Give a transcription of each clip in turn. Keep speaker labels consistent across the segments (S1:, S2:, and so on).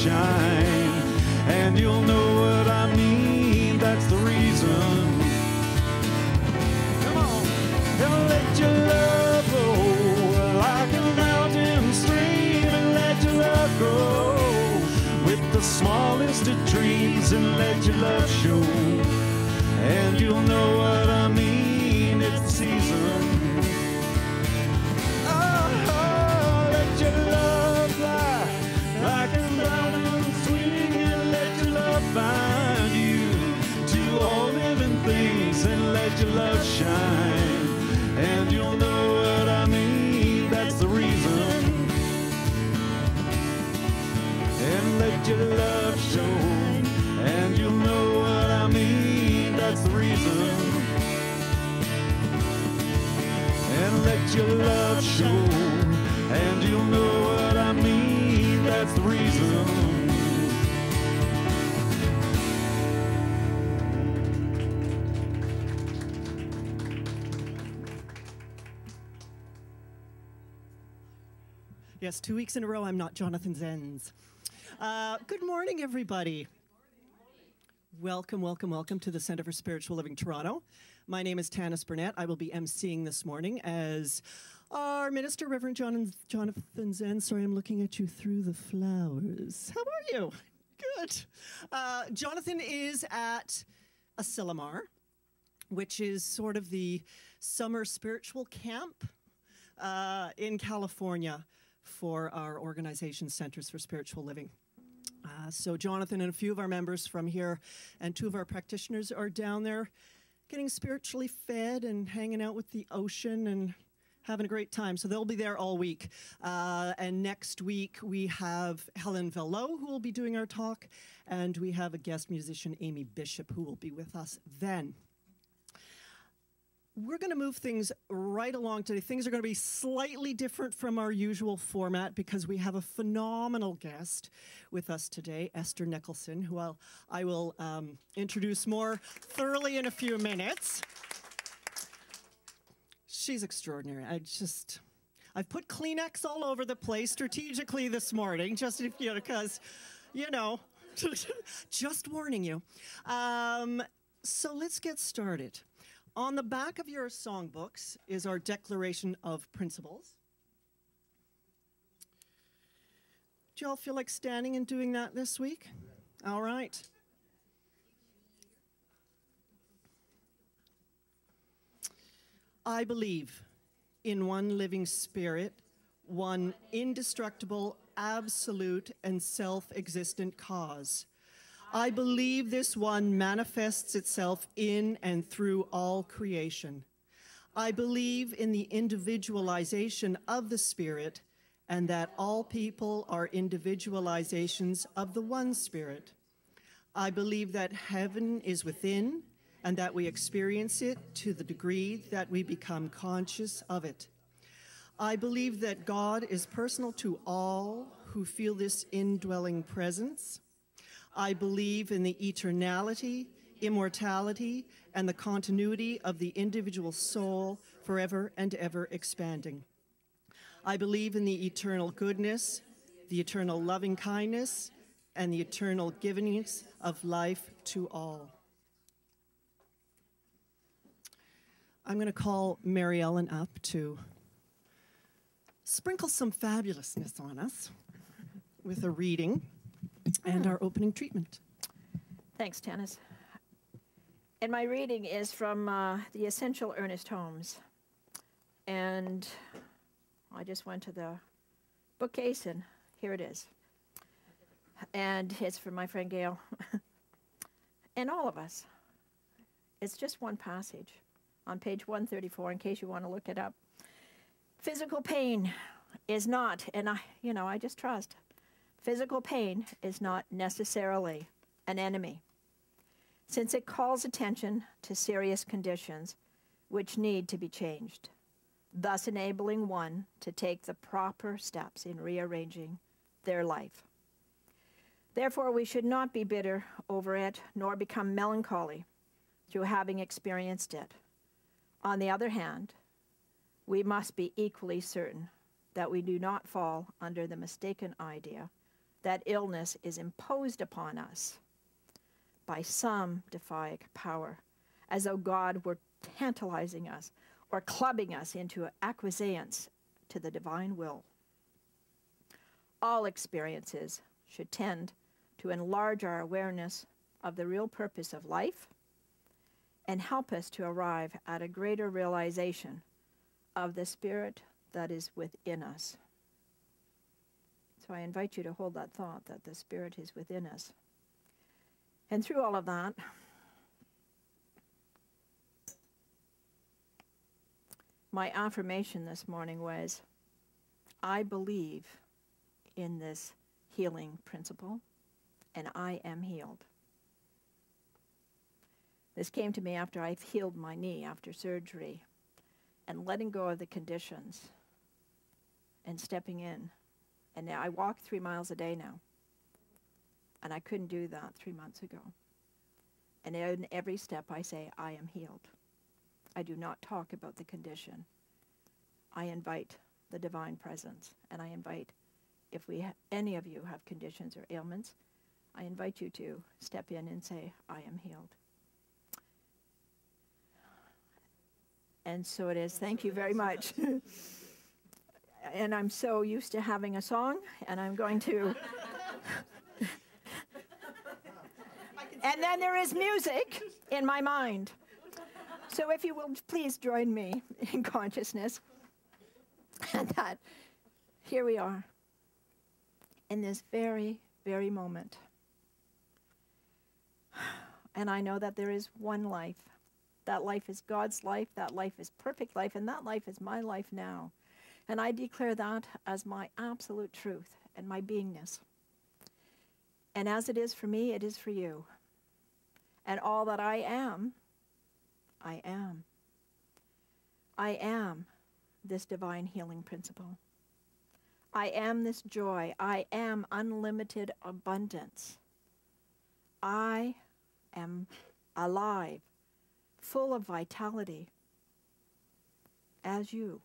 S1: shine. And you'll know what I mean, that's the reason. Come on. And let your love flow like a mountain stream, and let your love grow with the smallest of dreams, and let your love show. And you'll know what I mean, it's the season. Oh, let your love fly like a mountain swing, and let your love find you to all living things, and let your love shine. And you'll know what I mean, that's the reason. And let your love show, and you'll know what I mean, that's the reason. And let your love show, and you'll know what I mean, that's the reason.
S2: Yes, 2 weeks in a row, I'm not Jonathan Zenz. Good morning, everybody. Welcome, welcome, welcome to the Center for Spiritual Living Toronto. My name is Tanis Burnett. I will be emceeing this morning as our minister, Reverend Jonathan Zenz. Sorry, I'm looking at you through the flowers. How are you? Good. Jonathan is at Asilomar, which is sort of the summer spiritual camp in California for our organization, Centers for Spiritual Living. So Jonathan and a few of our members from here and two of our practitioners are down there getting spiritually fed and hanging out with the ocean and having a great time. So they'll be there all week. And next week we have Helen Velo, who will be doing our talk, and we have a guest musician, Amy Bishop, who will be with us then. We're going to move things right along today. Things are going to be slightly different from our usual format because we have a phenomenal guest with us today, Ester Nicholson, who I will introduce more thoroughly in a few minutes. She's extraordinary. I've put Kleenex all over the place strategically this morning, just because, just warning you. So let's get started. On the back of your songbooks is our Declaration of Principles. Do you all feel like standing and doing that this week? All right. I believe in one living spirit, one indestructible, absolute, and self-existent cause. I believe this one manifests itself in and through all creation. I believe in the individualization of the Spirit and that all people are individualizations of the one Spirit. I believe that heaven is within and that we experience it to the degree that we become conscious of it. I believe that God is personal to all who feel this indwelling presence. I believe in the eternality, immortality, and the continuity of the individual soul forever and ever expanding. I believe in the eternal goodness, the eternal loving kindness, and the eternal givingness of life to all. I'm going to call Mary Ellen up to sprinkle some fabulousness on us with a reading and our opening treatment.
S3: Thanks, Tanis. And my reading is from the Essential Ernest Holmes. And I just went to the bookcase, and here it is. And it's from my friend Gail. And all of us. It's just one passage on page 134, in case you want to look it up. Physical pain is not, and I just trust, physical pain is not necessarily an enemy, since it calls attention to serious conditions which need to be changed, thus enabling one to take the proper steps in rearranging their life. Therefore, we should not be bitter over it, nor become melancholy through having experienced it. On the other hand, we must be equally certain that we do not fall under the mistaken idea that illness is imposed upon us by some defiant power, as though God were tantalizing us or clubbing us into acquiescence to the divine will. All experiences should tend to enlarge our awareness of the real purpose of life and help us to arrive at a greater realization of the spirit that is within us. So I invite you to hold that thought that the spirit is within us. And through all of that, my affirmation this morning was, I believe in this healing principle, and I am healed. This came to me after I've healed my knee after surgery and letting go of the conditions and stepping in. And now I walk 3 miles a day now. And I couldn't do that 3 months ago. And in every step I say, I am healed. I do not talk about the condition. I invite the divine presence. And I invite, if any of you have conditions or ailments, I invite you to step in and say, I am healed. And so it is. Thank you very much. And I'm so used to having a song, and I'm going to... And then there is music in my mind. So if you will please join me in consciousness. And that here we are in this very, very moment. And I know that there is one life. That life is God's life. That life is perfect life. And that life is my life now. And I declare that as my absolute truth and my beingness. And as it is for me, it is for you. And all that I am, I am. I am this divine healing principle. I am this joy. I am unlimited abundance. I am alive, full of vitality, as you.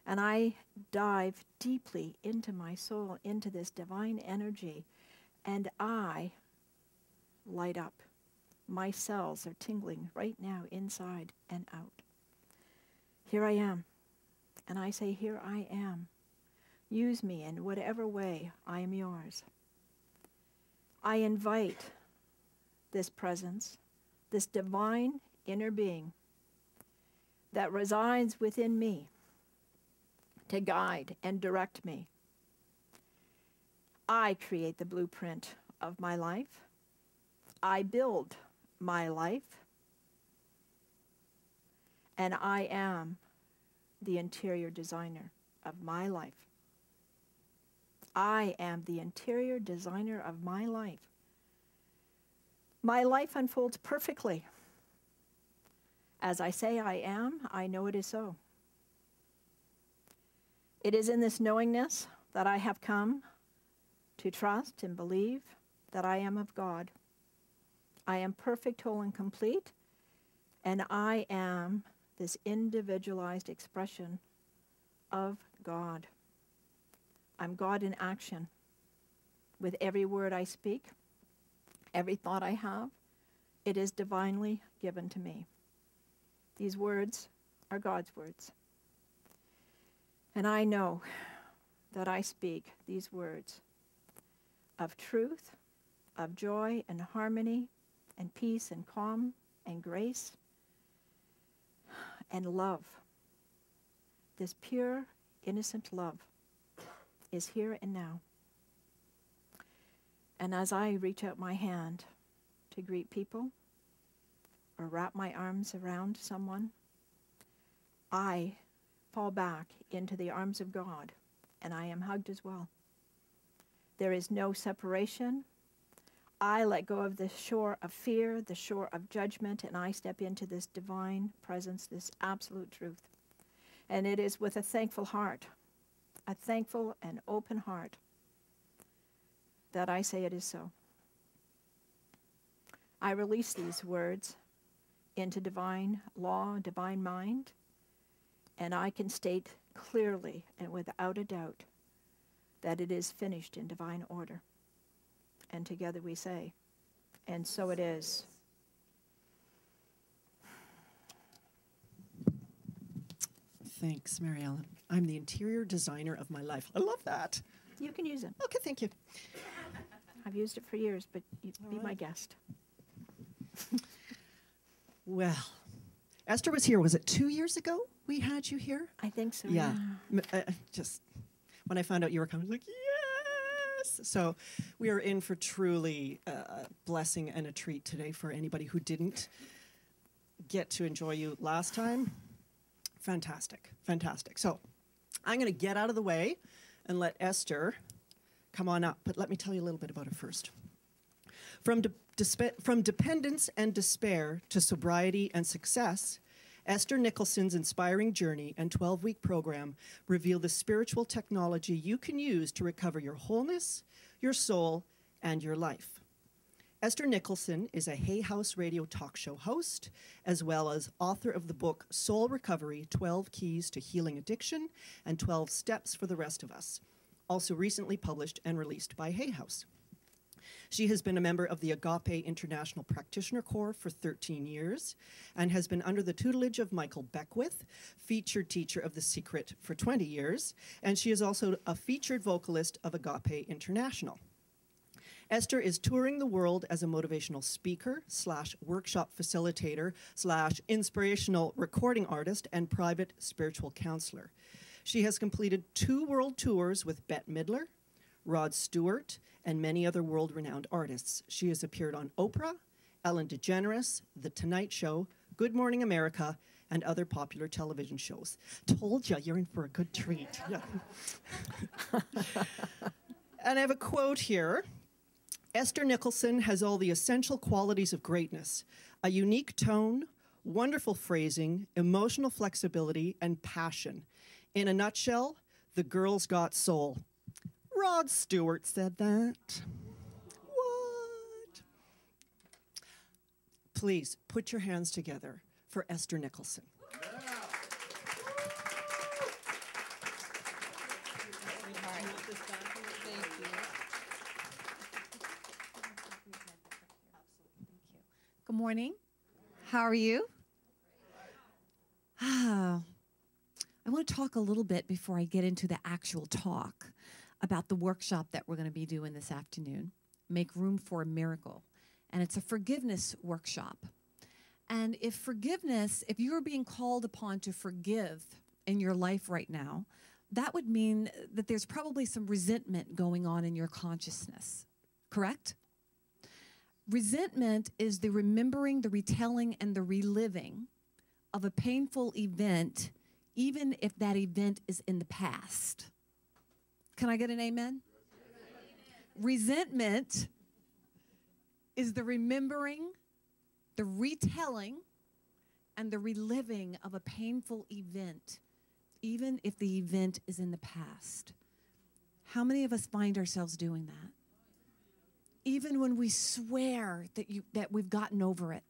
S3: And I dive deeply into my soul, into this divine energy, and I light up. My cells are tingling right now, inside and out. Here I am. And I say, here I am. Use me in whatever way. I am yours. I invite this presence, this divine inner being that resides within me to guide and direct me. I create the blueprint of my life. I build my life. And I am the interior designer of my life. I am the interior designer of my life. My life unfolds perfectly. As I say I am, I know it is so. It is in this knowingness that I have come to trust and believe that I am of God. I am perfect, whole, and complete, and I am this individualized expression of God. I'm God in action. With every word I speak, every thought I have, it is divinely given to me. These words are God's words. And I know that I speak these words of truth, of joy and harmony and peace and calm and grace and love. This pure, innocent love is here and now. And as I reach out my hand to greet people or wrap my arms around someone, I fall back into the arms of God, and I am hugged as well. There is no separation. I let go of the shore of fear, the shore of judgment, and I step into this divine presence, this absolute truth. And it is with a thankful heart, a thankful and open heart, that I say it is so. I release these words into divine law, divine mind, and I can state clearly and without a doubt that it is finished in divine order. And together we say, and so it is.
S2: Thanks, Mary Ellen. I'm the interior designer of my life. I love that.
S3: You can use it.
S2: Okay, thank you.
S3: I've used it for years, but you be my guest.
S2: Well, Esther was here. Was it 2 years ago we had you here?
S3: I think so.
S2: Yeah. Just when I found out you were coming, I was like, yes. So we are in for truly a blessing and a treat today for anybody who didn't get to enjoy you last time. Fantastic, fantastic. So I'm going to get out of the way and let Esther come on up. But let me tell you a little bit about her first. From dependence and despair to sobriety and success, Esther Nicholson's inspiring journey and 12-week program reveal the spiritual technology you can use to recover your wholeness, your soul, and your life. Esther Nicholson is a Hay House radio talk show host, as well as author of the book Soul Recovery, 12 Keys to Healing Addiction and 12 Steps for the Rest of Us, also recently published and released by Hay House. She has been a member of the Agape International Practitioner Corps for 13 years and has been under the tutelage of Michael Beckwith, featured teacher of The Secret for 20 years, and she is also a featured vocalist of Agape International. Esther is touring the world as a motivational speaker / workshop facilitator / inspirational recording artist and private spiritual counselor. She has completed 2 world tours with Bette Midler, Rod Stewart, and many other world-renowned artists. She has appeared on Oprah, Ellen DeGeneres, The Tonight Show, Good Morning America, and other popular television shows. Told you, you're in for a good treat. Yeah. And I have a quote here. Esther Nicholson has all the essential qualities of greatness: a unique tone, wonderful phrasing, emotional flexibility, and passion. In a nutshell, the girl's got soul. Rod Stewart said that. What? Please put your hands together for Esther Nicholson.
S4: Good morning. How are you? I want to talk a little bit before I get into the actual talk about the workshop that we're going to be doing this afternoon, Make Room for a Miracle. And it's a forgiveness workshop. And if you're being called upon to forgive in your life right now, that would mean that there's probably some resentment going on in your consciousness, correct? Resentment is the remembering, the retelling, and the reliving of a painful event, even if that event is in the past. Can I get an amen? Resentment is the remembering, the retelling, and the reliving of a painful event, even if the event is in the past. How many of us find ourselves doing that? Even when we swear that we've gotten over it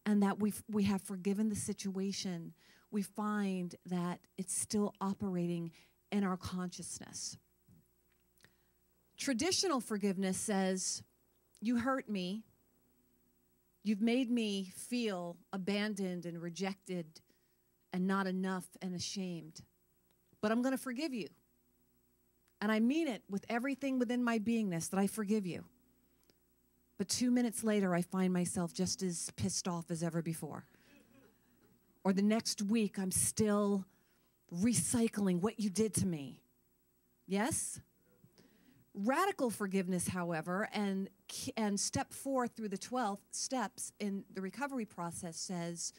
S4: and that we have forgiven the situation, we find that it's still operating in our consciousness. Traditional forgiveness says, you hurt me, you've made me feel abandoned and rejected and not enough and ashamed, but I'm going to forgive you. And I mean it with everything within my beingness that I forgive you. But 2 minutes later, I find myself just as pissed off as ever before. Or the next week, I'm still recycling what you did to me. Yes? Radical forgiveness, however, and step 4 through the 12 steps in the recovery process says,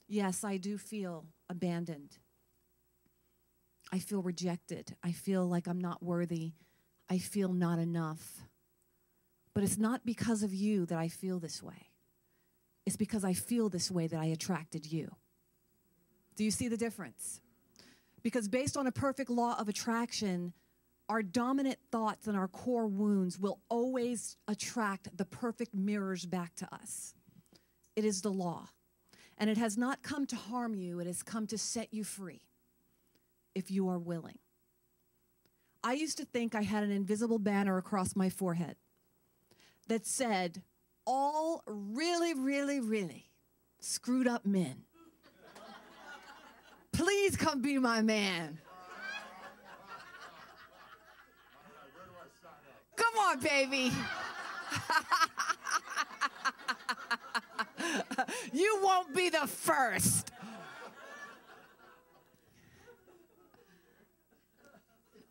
S4: yes, I do feel abandoned. I feel rejected. I feel like I'm not worthy. I feel not enough. But it's not because of you that I feel this way. It's because I feel this way that I attracted you. Do you see the difference? Because based on a perfect law of attraction, our dominant thoughts and our core wounds will always attract the perfect mirrors back to us. It is the law. And it has not come to harm you. It has come to set you free if you are willing. I used to think I had an invisible banner across my forehead that said, all really, really, really screwed up men. Please come be my man. Come on, baby. You won't be the first.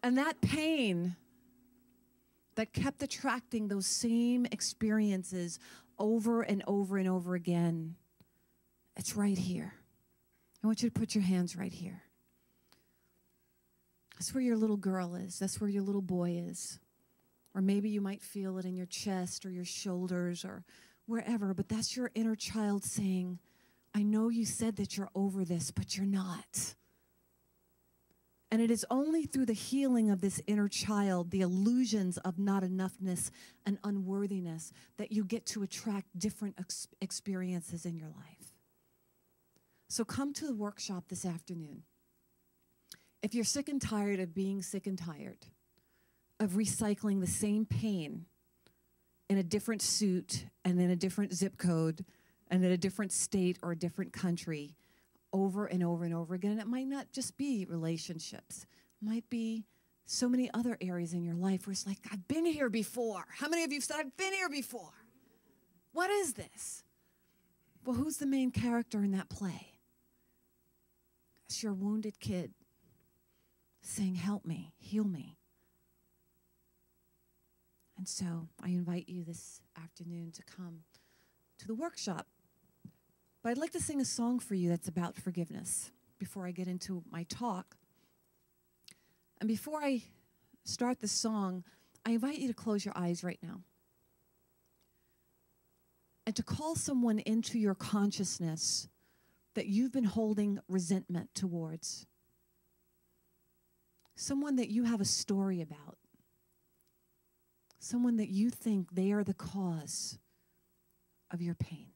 S4: And that pain that kept attracting those same experiences over and over and over again, it's right here. I want you to put your hands right here. That's where your little girl is. That's where your little boy is. Or maybe you might feel it in your chest or your shoulders or wherever, but that's your inner child saying, I know you said that you're over this, but you're not. And it is only through the healing of this inner child, the illusions of not enoughness and unworthiness, that you get to attract different experiences in your life. So come to the workshop this afternoon. If you're sick and tired of being sick and tired, of recycling the same pain in a different suit and in a different zip code and in a different state or a different country, over and over and over again. And it might not just be relationships. It might be so many other areas in your life where it's like, I've been here before. How many of you have said, I've been here before? What is this? Well, who's the main character in that play? It's your wounded kid saying, help me, heal me. And so I invite you this afternoon to come to the workshop. But I'd like to sing a song for you that's about forgiveness before I get into my talk. And before I start the song, I invite you to close your eyes right now and to call someone into your consciousness that you've been holding resentment towards. Someone that you have a story about. Someone that you think they are the cause of your pain.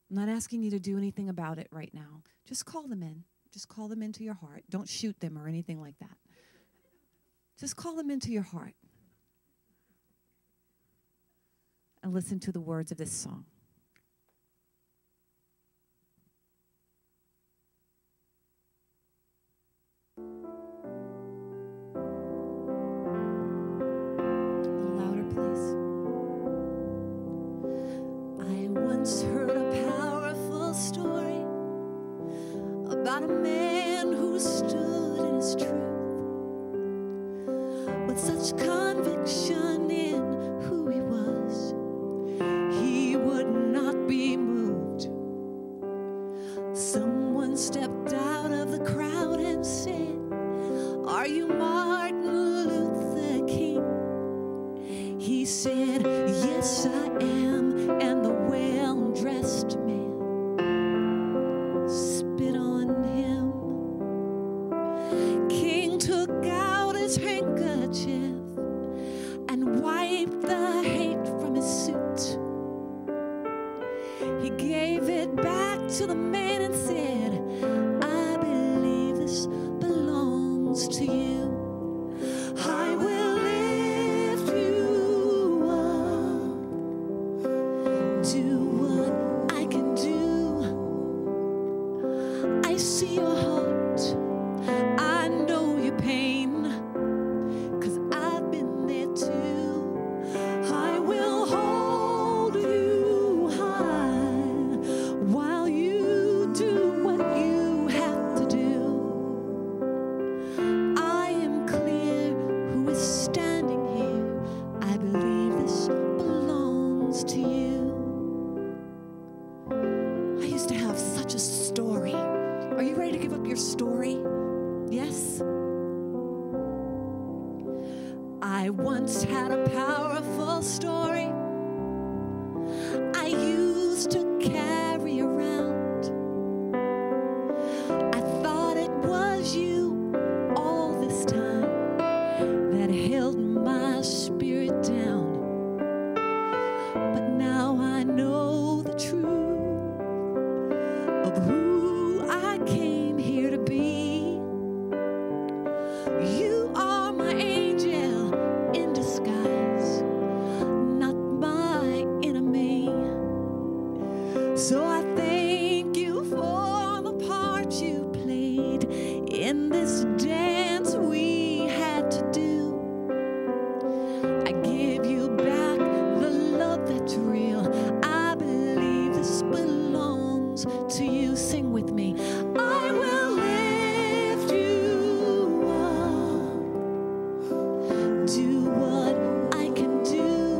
S4: I'm not asking you to do anything about it right now. Just call them in. Just call them into your heart. Don't shoot them or anything like that. Just call them into your heart. And listen to the words of this song.
S5: Heard a powerful story about a man who stood in his truth with such conviction in who he was, he would not be moved. Someone stepped out of the crowd and said, "Are you Martin Luther King?" He said, "Yes, I am." And the well-dressed man spit on him. King took out his handkerchief and wiped the hate from his suit. He gave it back to the man and said, "I believe this belongs to you. I will lift you up. Do what I can do. I see your heart. I know your pain, 'cause I've been there too. I will hold you high while you do what you have to do. I am clear who is standing here. I believe this belongs to you." I used to have such a story. Are you ready to give up your story? Yes? I once had a powerful story I used to carry around. I thought it was you all this time that held my spirit down. But now I know the truth of who I came here to be. You are my games you played, in this dance we had to do. I give you back the love that's real. I believe this belongs to you. Sing with me. I will lift you up. Do what I can do.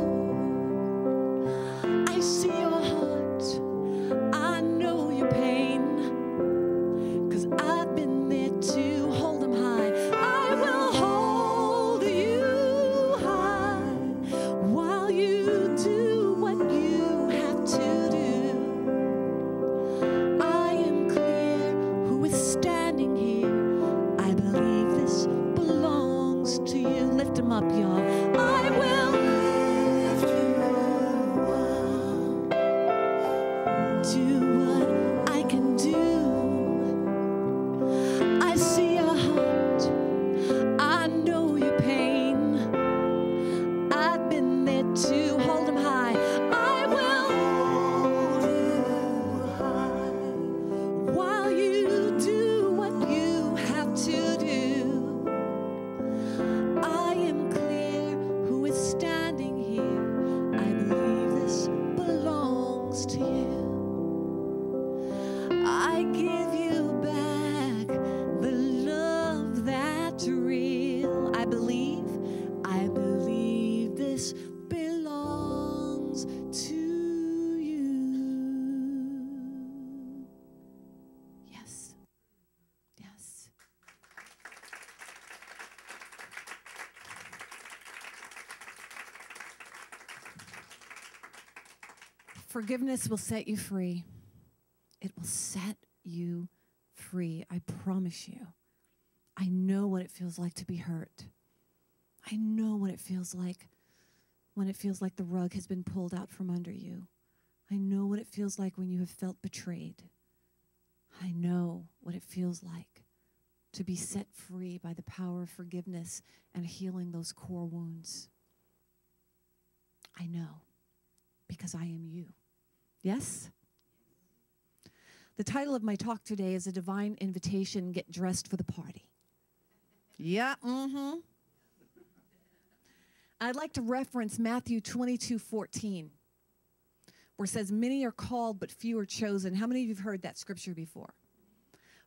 S5: I see your heart. I know your pain. 'Cause I've been there to hold them high. I will hold you high while you do what you have to do. I am clear who is standing here. I believe this belongs to you. Lift them up, y'all. I will lift you up. Do what I can do. I see your heart. I know your pain. I've been there to hold them high. I will hold you high while you do what you have to do. I am clear who is standing here. I believe this belongs to you. I give you back the love that's real. I believe this belongs to you. Yes. Yes.
S4: Forgiveness will set you free. It will set you free. I promise you. I know what it feels like to be hurt. I know what it feels like when it feels like the rug has been pulled out from under you. I know what it feels like when you have felt betrayed. I know what it feels like to be set free by the power of forgiveness and healing those core wounds. I know, because I am you. Yes? The title of my talk today is A Divine Invitation, Get Dressed for the Party. Yeah, I'd like to reference Matthew 22:14, where it says, many are called, but few are chosen. How many of you have heard that scripture before?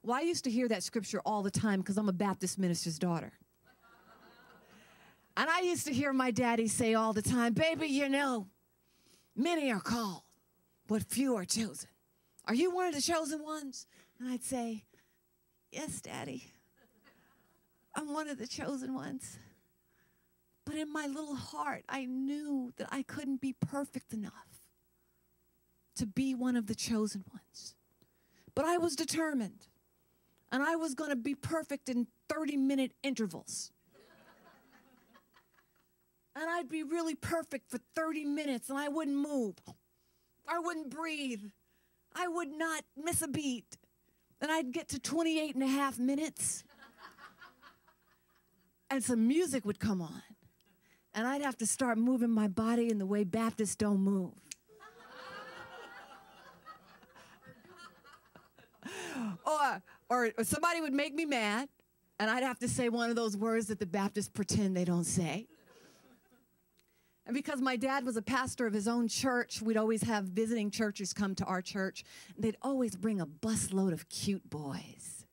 S4: Well, I used to hear that scripture all the time because I'm a Baptist minister's daughter. And I used to hear my daddy say all the time, baby, you know, many are called, but few are chosen. Are you one of the chosen ones? And I'd say, yes, Daddy. I'm one of the chosen ones. But in my little heart, I knew that I couldn't be perfect enough to be one of the chosen ones. But I was determined. And I was going to be perfect in 30-minute intervals. And I'd be really perfect for 30 minutes, and I wouldn't move. I wouldn't breathe. I would not miss a beat. And I'd get to 28 and a half minutes, and some music would come on. And I'd have to start moving my body in the way Baptists don't move. Or somebody would make me mad, and I'd have to say one of those words that the Baptists pretend they don't say. And because my dad was a pastor of his own church, we'd always have visiting churches come to our church. And they'd always bring a busload of cute boys.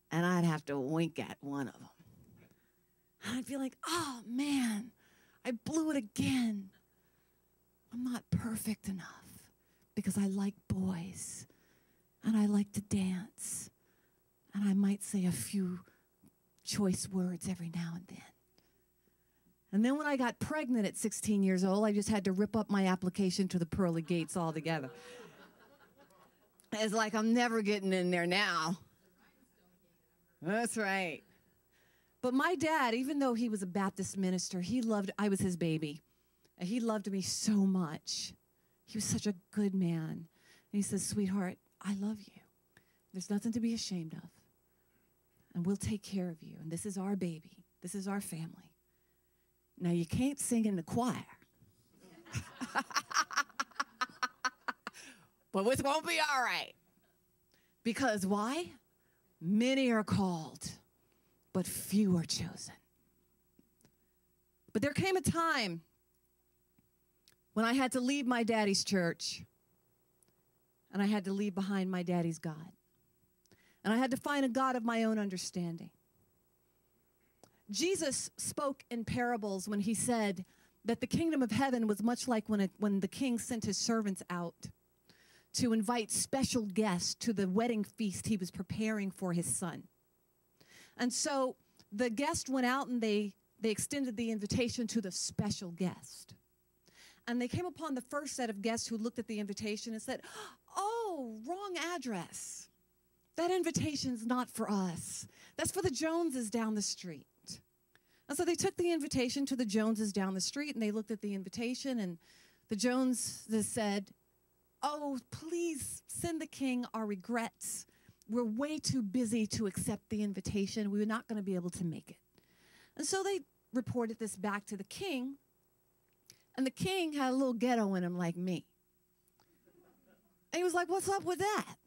S4: And I'd have to wink at one of them. And I'd be like, oh, man, I blew it again. I'm not perfect enough because I like boys. And I like to dance. And I might say a few choice words every now and then. And then when I got pregnant at 16 years old, I just had to rip up my application to the pearly gates altogether. It's like I'm never getting in there now. That's right. But my dad, even though he was a Baptist minister, I was his baby. And he loved me so much. He was such a good man. And he says, sweetheart, I love you. There's nothing to be ashamed of. And we'll take care of you. And this is our baby. This is our family. Now, you can't sing in the choir. But it's going to be all right. Because why? Many are called, but few are chosen. But there came a time when I had to leave my daddy's church, and I had to leave behind my daddy's God. And I had to find a God of my own understanding. Jesus spoke in parables when he said that the kingdom of heaven was much like when the king sent his servants out to invite special guests to the wedding feast he was preparing for his son. And so the guest went out and they extended the invitation to the special guest. And they came upon the first set of guests who looked at the invitation and said, "Oh, wrong address. That invitation's not for us. That's for the Joneses down the street." And so they took the invitation to the Joneses down the street, and they looked at the invitation, and the Joneses said, "Oh, please send the king our regrets. We're way too busy to accept the invitation. We're not going to be able to make it." And so they reported this back to the king, and the king had a little ghetto in him like me. And he was like, "What's up with that?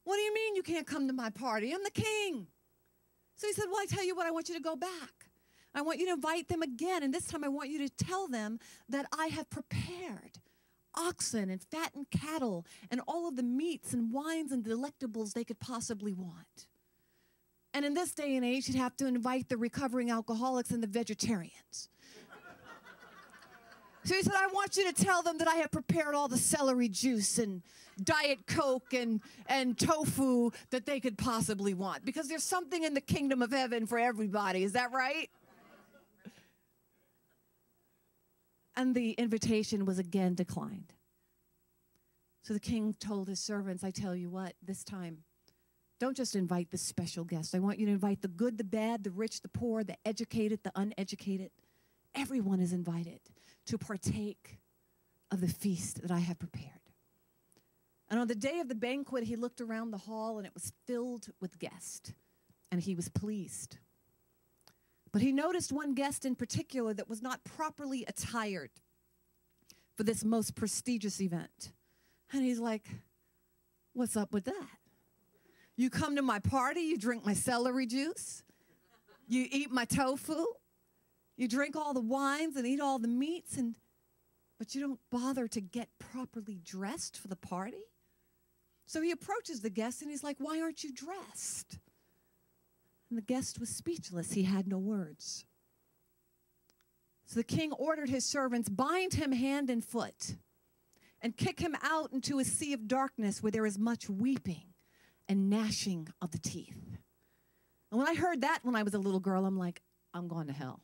S4: What do you mean you can't come to my party? I'm the king." So he said, "Well, I tell you what, I want you to go back. I want you to invite them again, and this time I want you to tell them that I have prepared oxen and fattened cattle and all of the meats and wines and delectables they could possibly want." And in this day and age, you'd have to invite the recovering alcoholics and the vegetarians. So he said, "I want you to tell them that I have prepared all the celery juice and Diet Coke and tofu that they could possibly want, because there's something in the kingdom of heaven for everybody. Is that right?" And the invitation was again declined. So the king told his servants, "I tell you what, this time, don't just invite the special guests. I want you to invite the good, the bad, the rich, the poor, the educated, the uneducated. Everyone is invited to partake of the feast that I have prepared." And on the day of the banquet, he looked around the hall, and it was filled with guests, and he was pleased. But he noticed one guest in particular that was not properly attired for this most prestigious event. And he's like, "What's up with that? You come to my party, you drink my celery juice, you eat my tofu, you drink all the wines and eat all the meats, but you don't bother to get properly dressed for the party?" So he approaches the guest and he's like, "Why aren't you dressed?" And the guest was speechless. He had no words. So the king ordered his servants, "Bind him hand and foot and kick him out into a sea of darkness where there is much weeping and gnashing of the teeth." And when I heard that when I was a little girl, I'm like, I'm going to hell.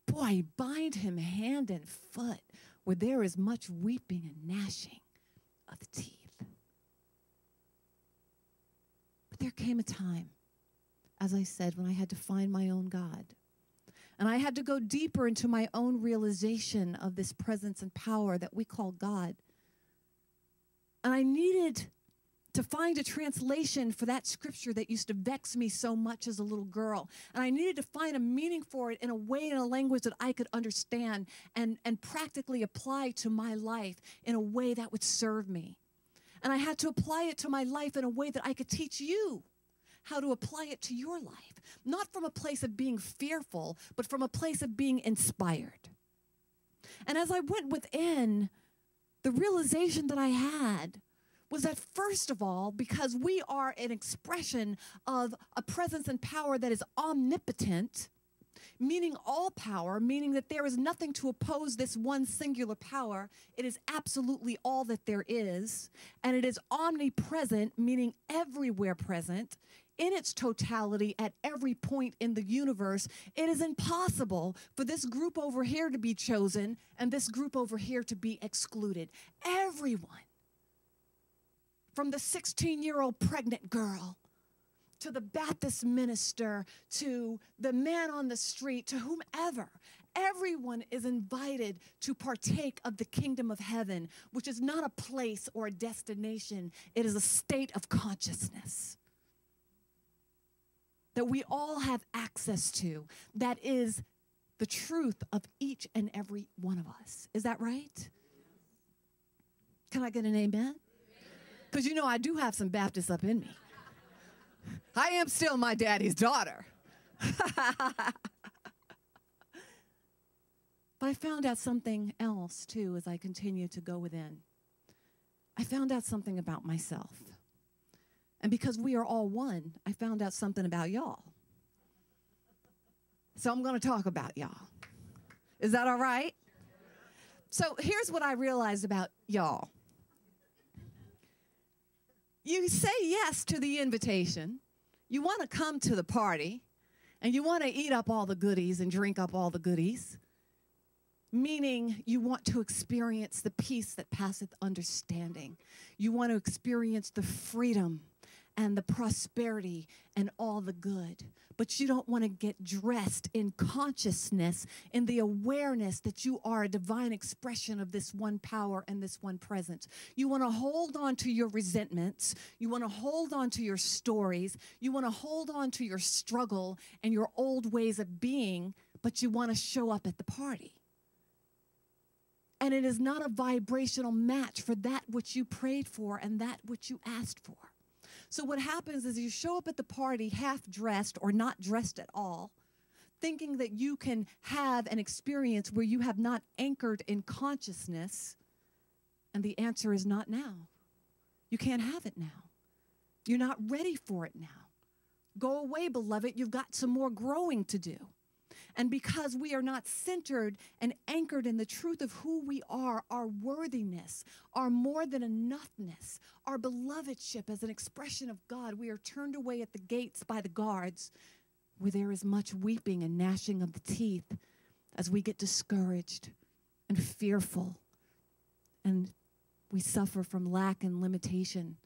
S4: Boy, bind him hand and foot where there is much weeping and gnashing of the teeth. But there came a time, as I said, when I had to find my own God. And I had to go deeper into my own realization of this presence and power that we call God. And I needed to find a translation for that scripture that used to vex me so much as a little girl. And I needed to find a meaning for it in a way, in a language that I could understand and practically apply to my life in a way that would serve me. And I had to apply it to my life in a way that I could teach you how to apply it to your life. Not from a place of being fearful, but from a place of being inspired. And as I went within, the realization that I had was that, first of all, because we are an expression of a presence and power that is omnipotent, meaning all power, meaning that there is nothing to oppose this one singular power. It is absolutely all that there is. And it is omnipresent, meaning everywhere present, in its totality at every point in the universe. It is impossible for this group over here to be chosen and this group over here to be excluded. Everyone, from the 16-year-old pregnant girl to the Baptist minister, to the man on the street, to whomever, everyone is invited to partake of the kingdom of heaven, which is not a place or a destination. It is a state of consciousness that we all have access to. That is the truth of each and every one of us. Is that right? Can I get an amen? Because you know I do have some Baptists up in me. I am still my daddy's daughter. But I found out something else, too, as I continued to go within. I found out something about myself. And because we are all one, I found out something about y'all. So I'm going to talk about y'all. Is that all right? So here's what I realized about y'all. You say yes to the invitation. You want to come to the party, and you want to eat up all the goodies and drink up all the goodies, meaning you want to experience the peace that passeth understanding. You want to experience the freedom and the prosperity and all the good. But you don't want to get dressed in consciousness, in the awareness that you are a divine expression of this one power and this one presence. You want to hold on to your resentments. You want to hold on to your stories. You want to hold on to your struggle and your old ways of being, but you want to show up at the party. And it is not a vibrational match for that which you prayed for and that which you asked for. So what happens is you show up at the party half-dressed or not dressed at all, thinking that you can have an experience where you have not anchored in consciousness, and the answer is not now. You can't have it now. You're not ready for it now. Go away, beloved. You've got some more growing to do. And because we are not centered and anchored in the truth of who we are, our worthiness, our more than enoughness, our belovedship as an expression of God, we are turned away at the gates by the guards where there is much weeping and gnashing of the teeth as we get discouraged and fearful and we suffer from lack and limitation.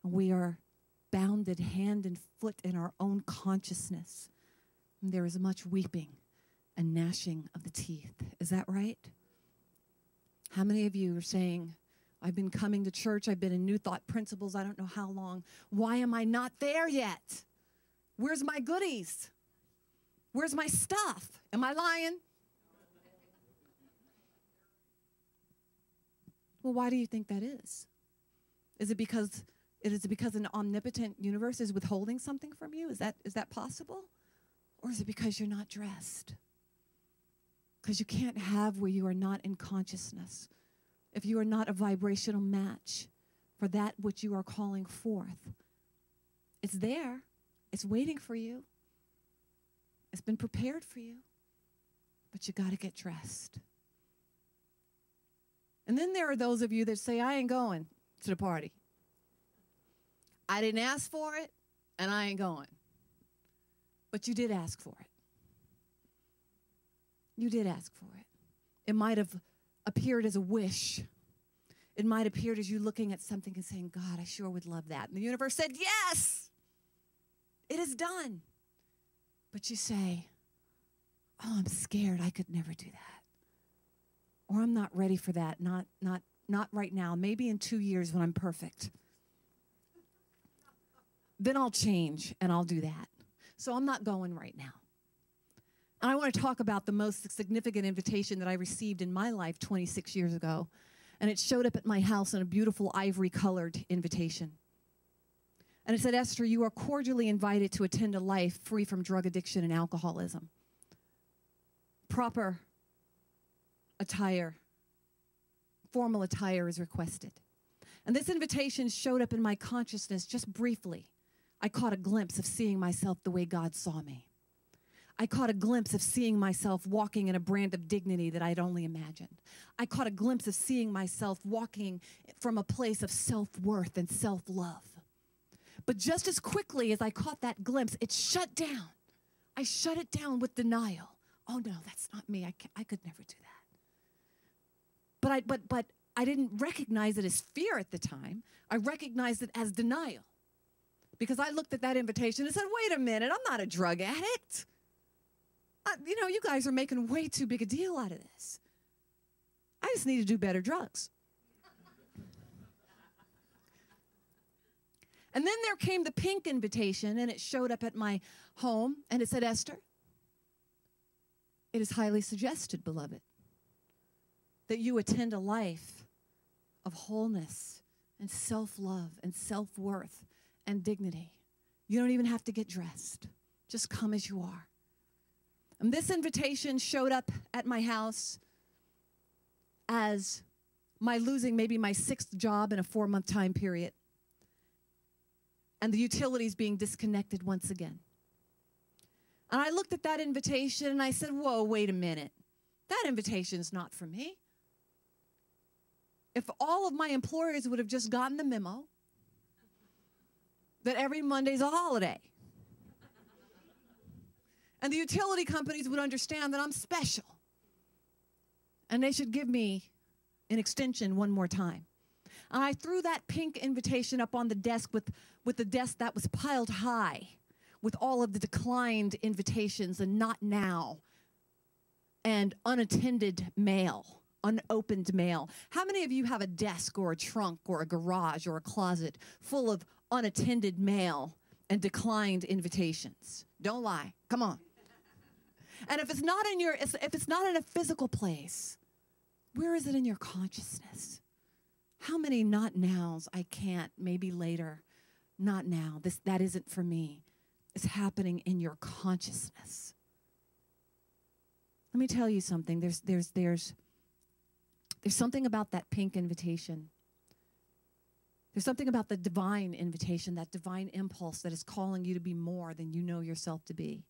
S4: And we are bounded hand and foot in our own consciousness. And there is much weeping and gnashing of the teeth. Is that right? How many of you are saying, I've been coming to church, I've been in New Thought Principles, I don't know how long. Why am I not there yet? Where's my goodies? Where's my stuff? Am I lying? Well, why do you think that is? Is it because an omnipotent universe is withholding something from you? Is that possible? Or is it because you're not dressed? Because you can't have where you are not in consciousness. If you are not a vibrational match for that which you are calling forth. It's there. It's waiting for you. It's been prepared for you. But you got to get dressed. And then there are those of you that say, I ain't going to the party. I didn't ask for it, and I ain't going. But you did ask for it. You did ask for it. It might have appeared as a wish. It might have appeared as you looking at something and saying, God, I sure would love that. And the universe said, yes, it is done. But you say, oh, I'm scared. I could never do that. Or I'm not ready for that. Not right now. Maybe in 2 years when I'm perfect. Then I'll change and I'll do that. So I'm not going right now. And I want to talk about the most significant invitation that I received in my life 26 years ago. And it showed up at my house in a beautiful ivory-colored invitation. And it said, Esther, you are cordially invited to attend a life free from drug addiction and alcoholism. Proper attire, formal attire is requested. And this invitation showed up in my consciousness just briefly. I caught a glimpse of seeing myself the way God saw me. I caught a glimpse of seeing myself walking in a brand of dignity that I'd only imagined. I caught a glimpse of seeing myself walking from a place of self-worth and self-love. But just as quickly as I caught that glimpse, it shut down. I shut it down with denial. Oh no, that's not me. I could never do that. But I didn't recognize it as fear at the time. I recognized it as denial. Because I looked at that invitation and said, wait a minute, I'm not a drug addict. You guys are making way too big a deal out of this. I just need to do better drugs. And then there came the pink invitation, and it showed up at my home, and it said, Esther, it is highly suggested, beloved, that you attend a life of wholeness and self-love and self-worth and dignity. You don't even have to get dressed. Just come as you are. And this invitation showed up at my house as my losing maybe my 6th job in a 4-month time period, and the utilities being disconnected once again. And I looked at that invitation and I said, whoa, wait a minute. That invitation's not for me. If all of my employers would have just gotten the memo that every Monday's a holiday, and the utility companies would understand that I'm special, and they should give me an extension one more time. And I threw that pink invitation up on the desk with the desk that was piled high with all of the declined invitations and not now and unattended mail, unopened mail. How many of you have a desk or a trunk or a garage or a closet full of unattended mail and declined invitations? Don't lie. Come on. And if it's not in a physical place, where is it in your consciousness? How many not nows, I can't, maybe later, not now, that isn't for me, is happening in your consciousness? Let me tell you something. There's something about that pink invitation. There's something about the divine invitation, that divine impulse that is calling you to be more than you know yourself to be.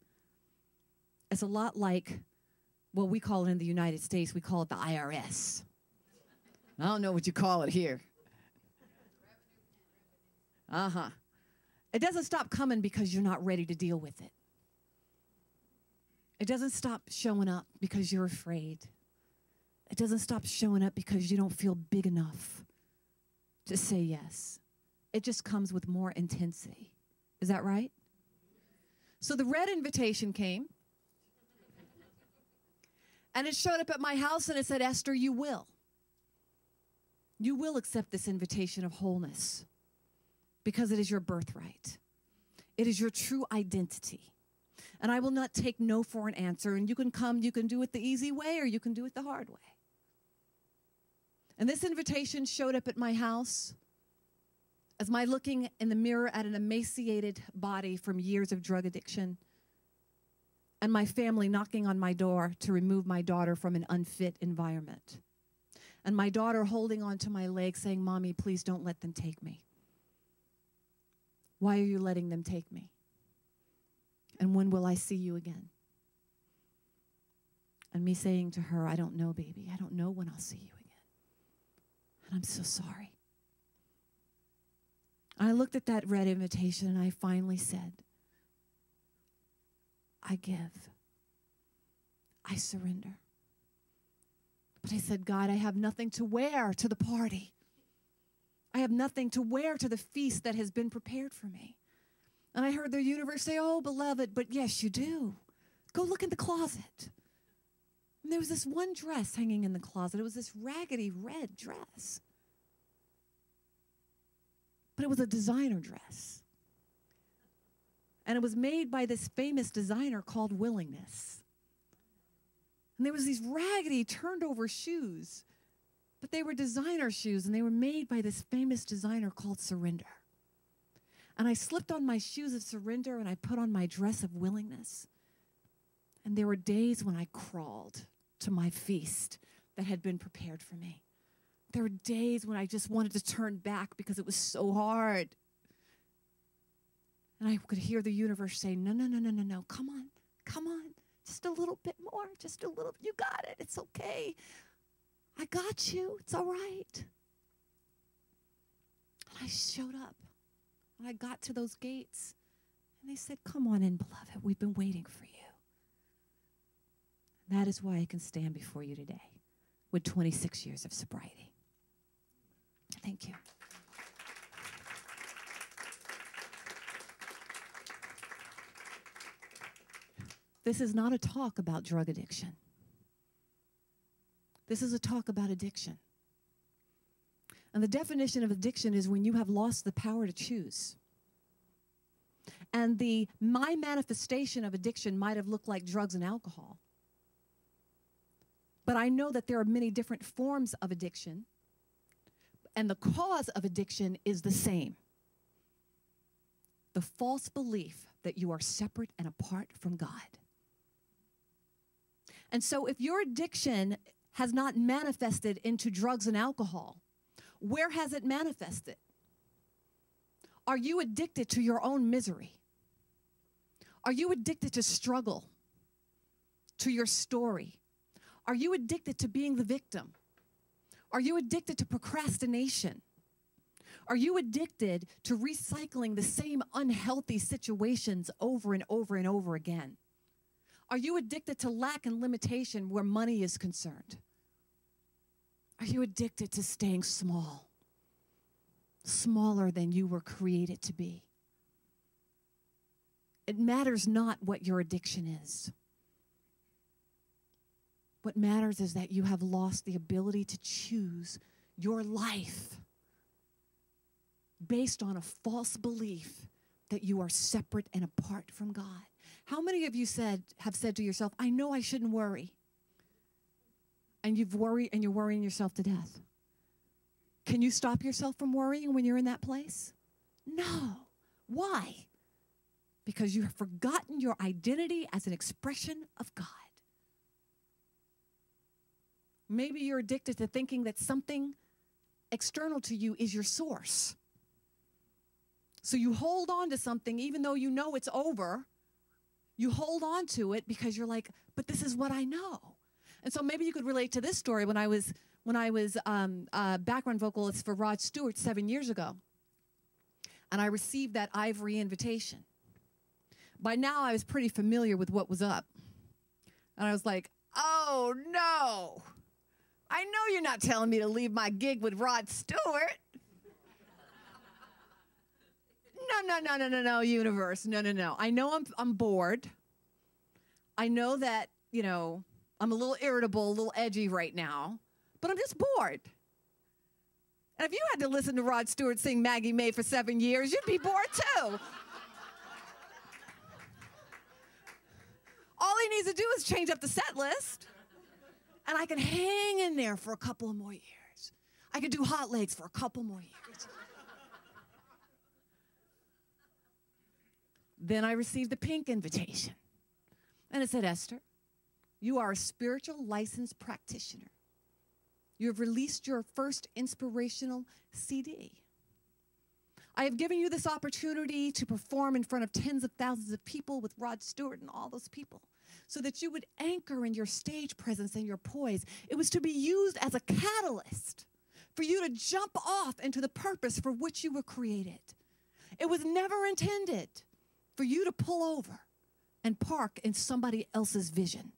S4: It's a lot like, well, we call it in the United States, we call it the IRS. I don't know what you call it here. It doesn't stop coming because you're not ready to deal with it. It doesn't stop showing up because you're afraid. It doesn't stop showing up because you don't feel big enough to say yes. It just comes with more intensity. Is that right? So the red invitation came. And it showed up at my house and it said, Esther, you will. You will accept this invitation of wholeness because it is your birthright. It is your true identity. And I will not take no for an answer. And you can come, you can do it the easy way or you can do it the hard way. And this invitation showed up at my house as my looking in the mirror at an emaciated body from years of drug addiction, and my family knocking on my door to remove my daughter from an unfit environment. And my daughter holding onto my leg saying, Mommy, please don't let them take me. Why are you letting them take me? And when will I see you again? And me saying to her, I don't know, baby. I don't know when I'll see you again. And I'm so sorry. I looked at that red invitation and I finally said, I give. I surrender. But I said, God, I have nothing to wear to the party. I have nothing to wear to the feast that has been prepared for me. And I heard the universe say, oh, beloved, but yes, you do. Go look in the closet. And there was this one dress hanging in the closet. It was this raggedy red dress. But it was a designer dress. And it was made by this famous designer called Willingness. And there was these raggedy, turned-over shoes. But they were designer shoes, and they were made by this famous designer called Surrender. And I slipped on my shoes of surrender, and I put on my dress of willingness. And there were days when I crawled to my feast that had been prepared for me. There were days when I just wanted to turn back because it was so hard. And I could hear the universe say, no, no, no, no, no, no, come on, just a little bit more, just a little, you got it, it's okay. I got you, it's all right. And I showed up, and I got to those gates, and they said, come on in, beloved, we've been waiting for you. And that is why I can stand before you today with 26 years of sobriety. Thank you. This is not a talk about drug addiction. This is a talk about addiction. And the definition of addiction is when you have lost the power to choose. And my manifestation of addiction might have looked like drugs and alcohol. But I know that there are many different forms of addiction. And the cause of addiction is the same. The false belief that you are separate and apart from God. And so if your addiction has not manifested into drugs and alcohol, where has it manifested? Are you addicted to your own misery? Are you addicted to struggle, to your story? Are you addicted to being the victim? Are you addicted to procrastination? Are you addicted to recycling the same unhealthy situations over and over and over again? Are you addicted to lack and limitation where money is concerned? Are you addicted to staying small, smaller than you were created to be? It matters not what your addiction is. What matters is that you have lost the ability to choose your life based on a false belief that you are separate and apart from God. How many of you have said to yourself, I know I shouldn't worry? And you're worrying yourself to death. Can you stop yourself from worrying when you're in that place? No. Why? Because you have forgotten your identity as an expression of God. Maybe you're addicted to thinking that something external to you is your source. So you hold on to something even though you know it's over. You hold on to it because you're like, but this is what I know. And so maybe you could relate to this story when I was background vocalist for Rod Stewart 7 years ago. And I received that ivory invitation. By now I was pretty familiar with what was up. And I was like, oh no. I know you're not telling me to leave my gig with Rod Stewart. No, universe. No. I know I'm bored. I know that, I'm a little irritable, a little edgy right now, but I'm just bored. And if you had to listen to Rod Stewart sing Maggie May for 7 years, you'd be bored too. All he needs to do is change up the set list. And I can hang in there for a couple of more years. I can do hot legs for a couple more years. Then I received the pink invitation. And it said, Esther, you are a spiritual licensed practitioner. You have released your first inspirational CD. I have given you this opportunity to perform in front of tens of thousands of people with Rod Stewart and all those people, so that you would anchor in your stage presence and your poise. It was to be used as a catalyst for you to jump off into the purpose for which you were created. It was never intended for you to pull over and park in somebody else's vision.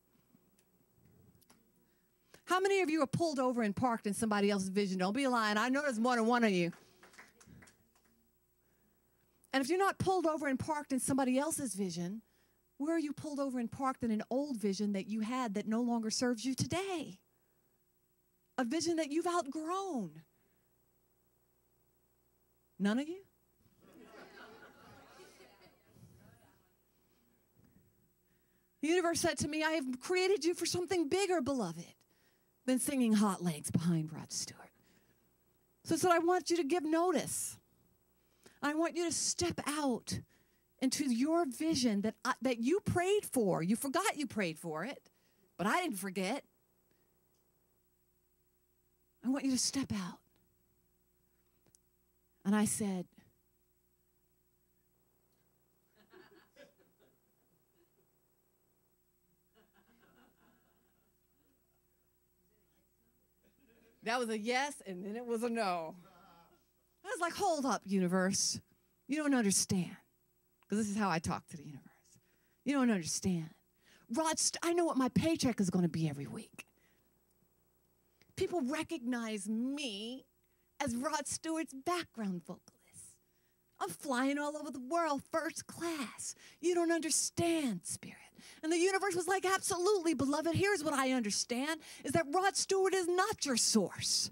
S4: How many of you are pulled over and parked in somebody else's vision? Don't be lying. I know there's more than one of you. And if you're not pulled over and parked in somebody else's vision, where are you pulled over and parked in an old vision that you had that no longer serves you today? A vision that you've outgrown. None of you? The universe said to me, I have created you for something bigger, beloved, than singing hot legs behind Rod Stewart. So it said, I want you to give notice. I want you to step out into your vision that you prayed for. You forgot you prayed for it, but I didn't forget. I want you to step out. And I said, that was a yes, and then it was a no. I was like, hold up, universe. You don't understand. Because this is how I talk to the universe. You don't understand. I know what my paycheck is going to be every week. People recognize me as Rod Stewart's background vocalist. I'm flying all over the world, first class. You don't understand, Spirit. And the universe was like, absolutely, beloved. Here's what I understand, is that Rod Stewart is not your source.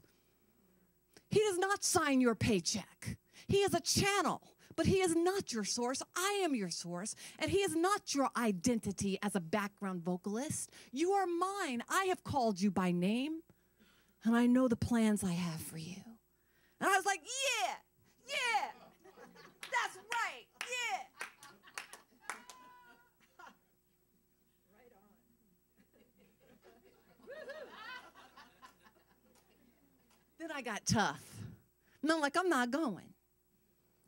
S4: He does not sign your paycheck. He is a channel, but he is not your source. I am your source, and he is not your identity as a background vocalist. You are mine. I have called you by name, and I know the plans I have for you. And I was like, yeah, yeah, that's right, yeah.
S3: Right on.
S4: Then I got tough. And I'm like, I'm not going.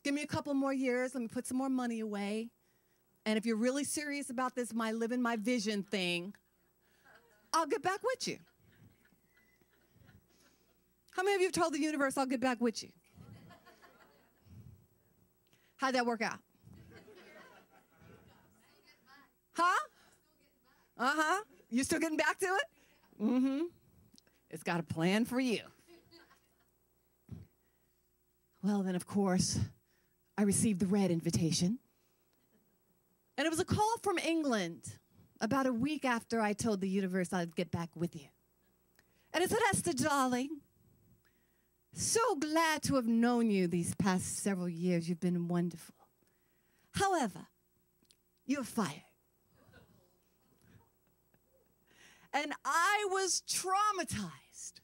S4: Give me a couple more years. Let me put some more money away. And if you're really serious about this, my living my vision thing, I'll get back with you. How many of you have told the universe, I'll get back with you? How'd that work out? Huh? Uh-huh. You still getting back to it? Mm-hmm. It's got a plan for you. Well, then, of course, I received the red invitation. And it was a call from England about a week after I told the universe I'd get back with you. And it said, Esther, darling, so glad to have known you these past several years. You've been wonderful. However, you're fired. And I was traumatized.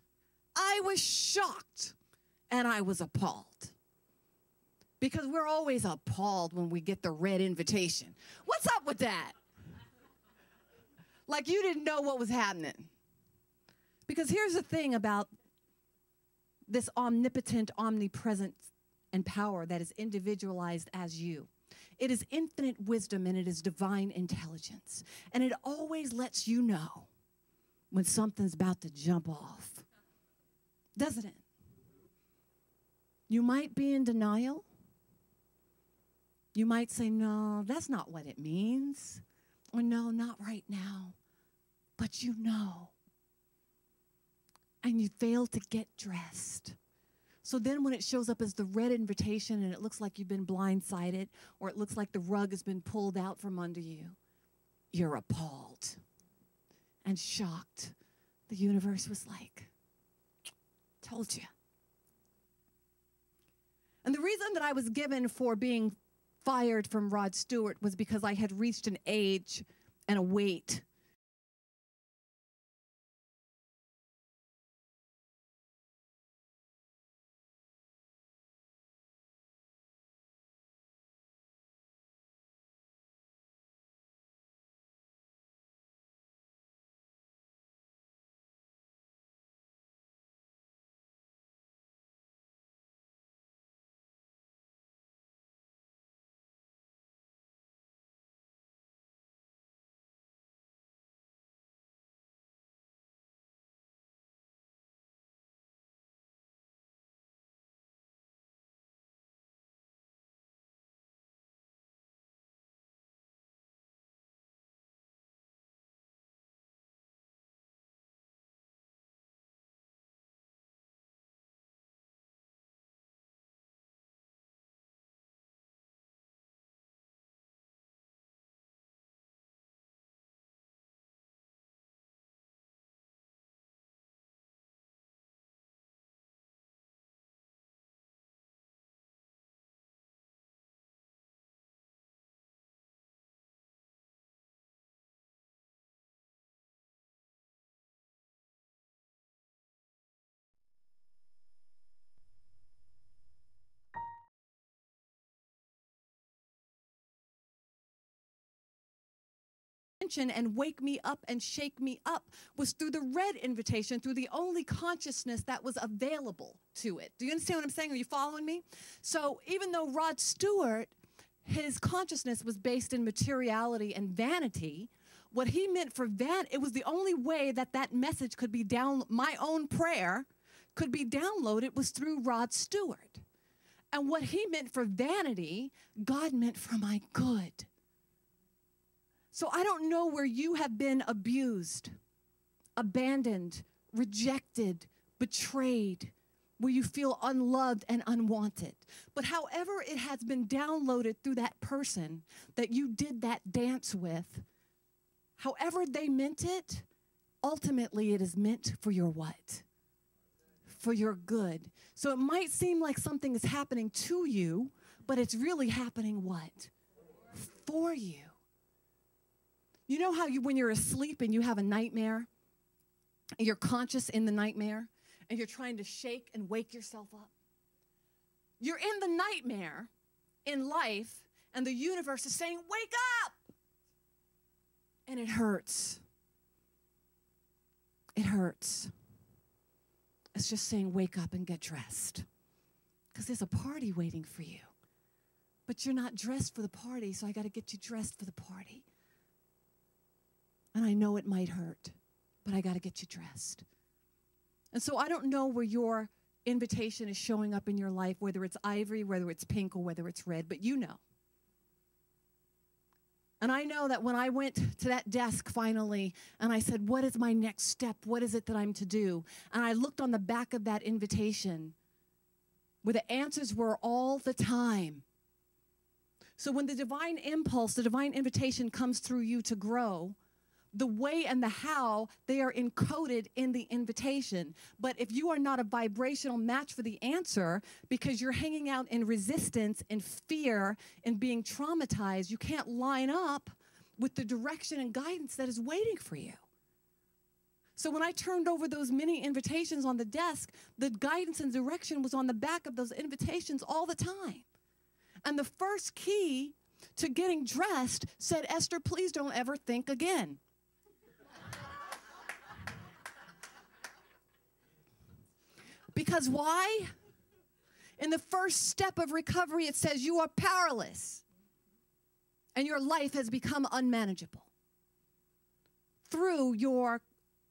S4: I was shocked. And I was appalled. Because we're always appalled when we get the red invitation. What's up with that? Like you didn't know what was happening. Because here's the thing about this omnipotent, omnipresent, and power that is individualized as you. It is infinite wisdom and it is divine intelligence. And it always lets you know when something's about to jump off. Doesn't it? You might be in denial. You might say, no, that's not what it means. Or no, not right now. But you know. And you fail to get dressed. So then when it shows up as the red invitation and it looks like you've been blindsided or it looks like the rug has been pulled out from under you, you're appalled and shocked. The universe was like, told you. And the reason that I was given for being fired from Rod Stewart was because I had reached an age and a weight and wake me up and shake me up was through the red invitation, through the only consciousness that was available to it. Do you understand what I'm saying? Are you following me? So even though Rod Stewart, his consciousness was based in materiality and vanity, what he meant for it was the only way that that message could be my own prayer could be downloaded was through Rod Stewart. And what he meant for vanity, God meant for my good. So I don't know where you have been abused, abandoned, rejected, betrayed, where you feel unloved and unwanted. But however it has been downloaded through that person that you did that dance with, however they meant it, ultimately it is meant for your what? For your good. So it might seem like something is happening to you, but it's really happening what? For you. You know how when you're asleep and you have a nightmare, and you're conscious in the nightmare, and you're trying to shake and wake yourself up? You're in the nightmare in life, and the universe is saying, wake up! And it hurts. It hurts. It's just saying, wake up and get dressed. Because there's a party waiting for you. But you're not dressed for the party, so I got to get you dressed for the party. And I know it might hurt, but I got to get you dressed. And so I don't know where your invitation is showing up in your life, whether it's ivory, whether it's pink, or whether it's red, but you know. And I know that when I went to that desk finally, and I said, what is my next step? What is it that I'm to do? And I looked on the back of that invitation where the answers were all the time. So when the divine impulse, the divine invitation comes through you to grow, the way and the how, they are encoded in the invitation. But if you are not a vibrational match for the answer because you're hanging out in resistance and fear and being traumatized, you can't line up with the direction and guidance that is waiting for you. So when I turned over those mini invitations on the desk, the guidance and direction was on the back of those invitations all the time. And the first key to getting dressed said, Esther, please don't ever think again. Because why? In the first step of recovery, it says you are powerless and your life has become unmanageable through your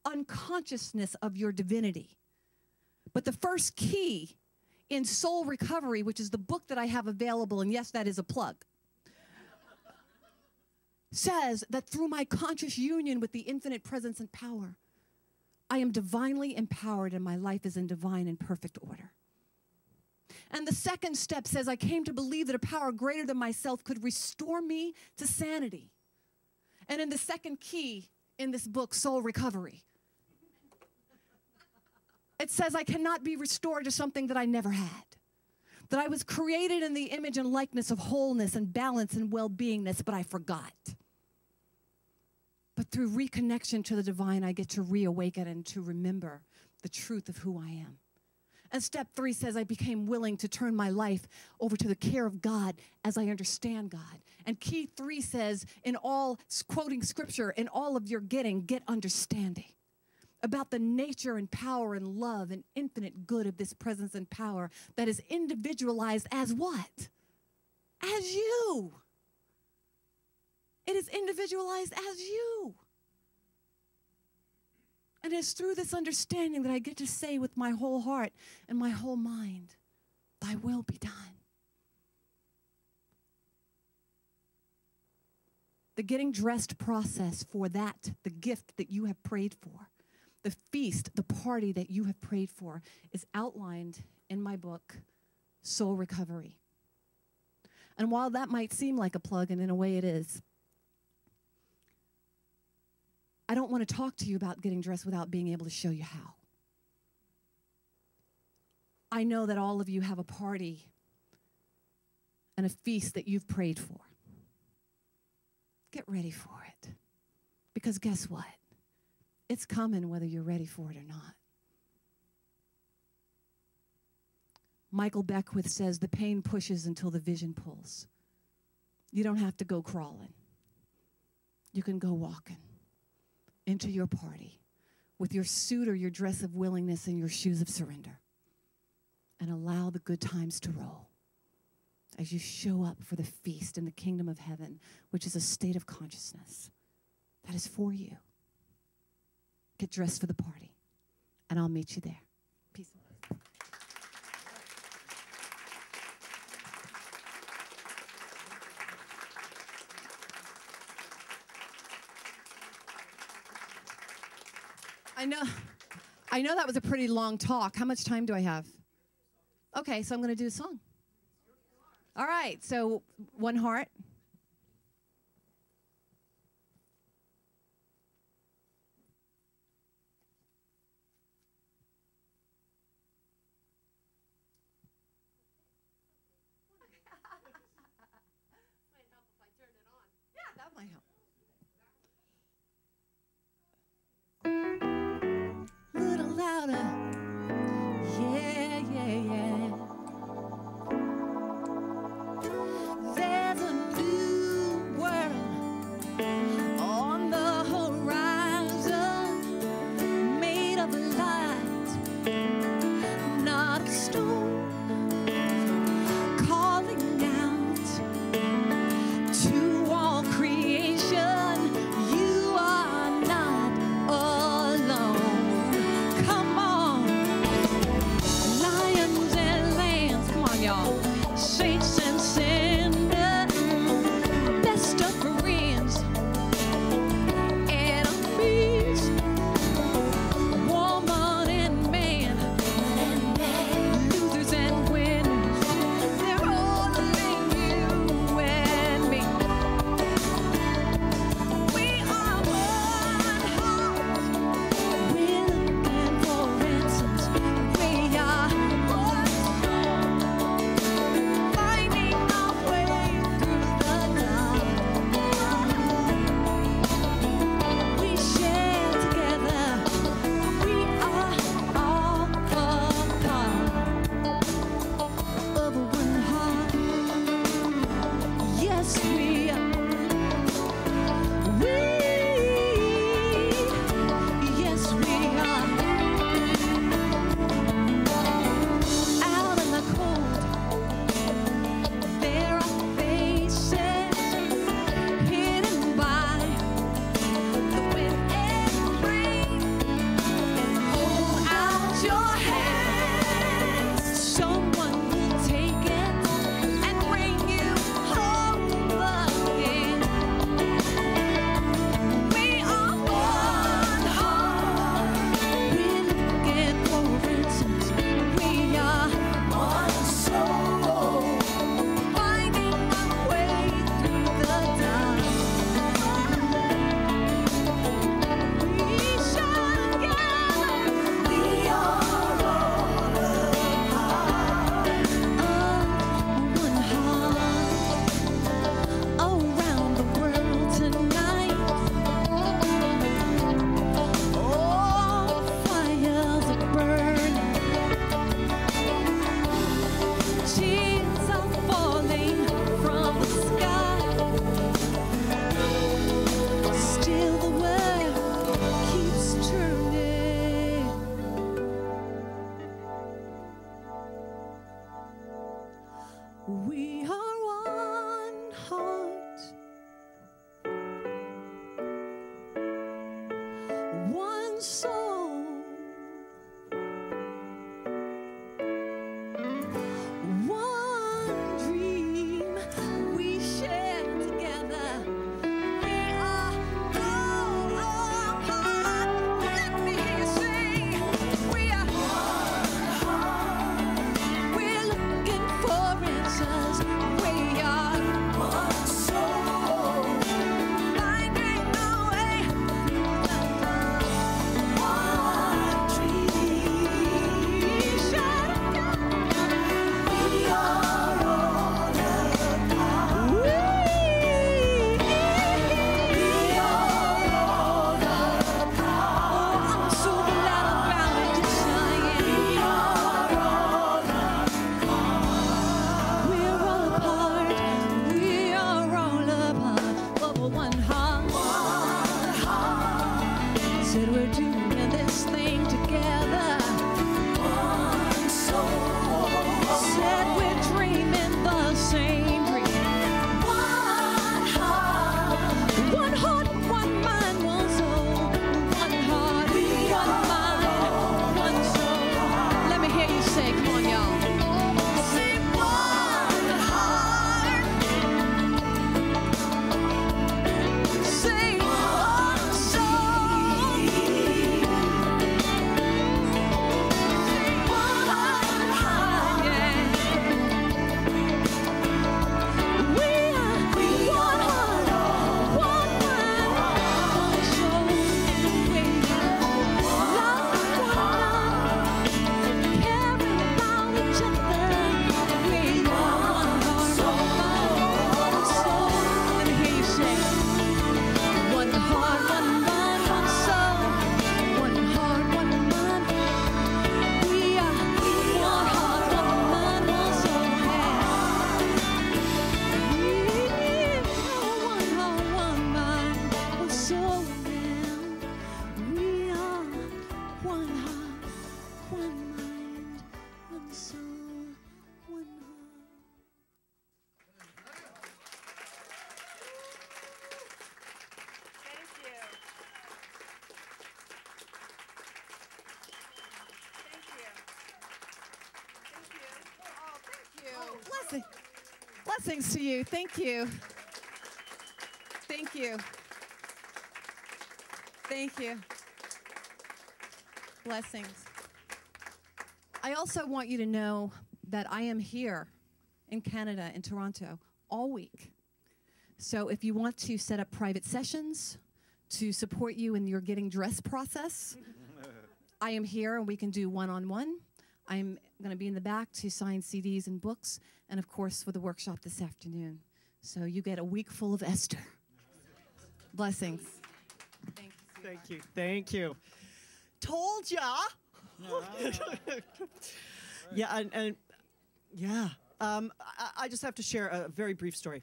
S4: unconsciousness of your divinity. But the first key in soul recovery, which is the book that I have available, and yes, that is a plug, says that through my conscious union with the infinite presence and power, I am divinely empowered and my life is in divine and perfect order. And the second step says I came to believe that a power greater than myself could restore me to sanity. And in the second key in this book, Soul Recovery, it says I cannot be restored to something that I never had. That I was created in the image and likeness of wholeness and balance and well-beingness, but I forgot. But through reconnection to the divine, I get to reawaken and to remember the truth of who I am. And step 3 says I became willing to turn my life over to the care of God as I understand God. And key 3 says, in all, quoting scripture, in all of your getting, get understanding about the nature and power and love and infinite good of this presence and power that is individualized as what? As you. It is individualized as you. And it's through this understanding that I get to say with my whole heart and my whole mind, thy will be done. The getting dressed process for that, the gift that you have prayed for, the feast, the party that you have prayed for, is outlined in my book, Soul Recovery. And while that might seem like a plug, and in a way it is, I don't want to talk to you about getting dressed without being able to show you how. I know that all of you have a party and a feast that you've prayed for. Get ready for it. Because guess what? It's coming whether you're ready for it or not. Michael Beckwith says the pain pushes until the vision pulls. You don't have to go crawling. You can go walking into your party with your suit or your dress of willingness and your shoes of surrender, and allow the good times to roll as you show up for the feast in the kingdom of heaven, which is a state of consciousness that is for you. Get dressed for the party, and I'll meet you there. Peace and blessings. I know that was a pretty long talk. How much time do I have? Okay, so I'm going to do a song. All right, so one heart. Might help if I turn it on. Yeah, that might help. Little louder. Yeah, yeah, yeah.
S5: soul, one dream we share together. We are all apart. Let me hear you sing. We are one heart. We're looking for answers. We are one soul, finding our way through the dark. One dream shared together. We are all apart. We are all apart. I'm so glad about it, yes I am. We are all apart. We're all apart. We are all apart. But we're one heart. One heart. Said we're doing this thing together. One soul. Said we're dreaming the same dream. One heart. One heart, one mind, one soul. One heart, one mind, one soul. Let me hear you say, come on, y'all. Say one heart. Say one soul. Say one heart, yeah. We are one heart, one mind, one soul. We are love, one love, caring about each other. We are one heart, one soul. Let me hear you say, one heart, one mind, one soul. One heart, one mind. We are one heart, one mind, one soul. We are one heart, one mind, one soul. We are one heart, one mind, one soul, one heart.
S4: Blessings to you. Thank you. Thank you. Thank you. Blessings. I also want you to know that I am here in Canada, in Toronto, all week. So if you want to set up private sessions to support you in your getting dressed process, I am here and we can do one-on-one. I'm going to be in the back to sign CDs and books, and of course for the workshop this afternoon. So you get a week full of Esther. Blessings. Thank you.
S2: Thank you. Thank you. Told ya. Yeah, and yeah. I just have to share a very brief story.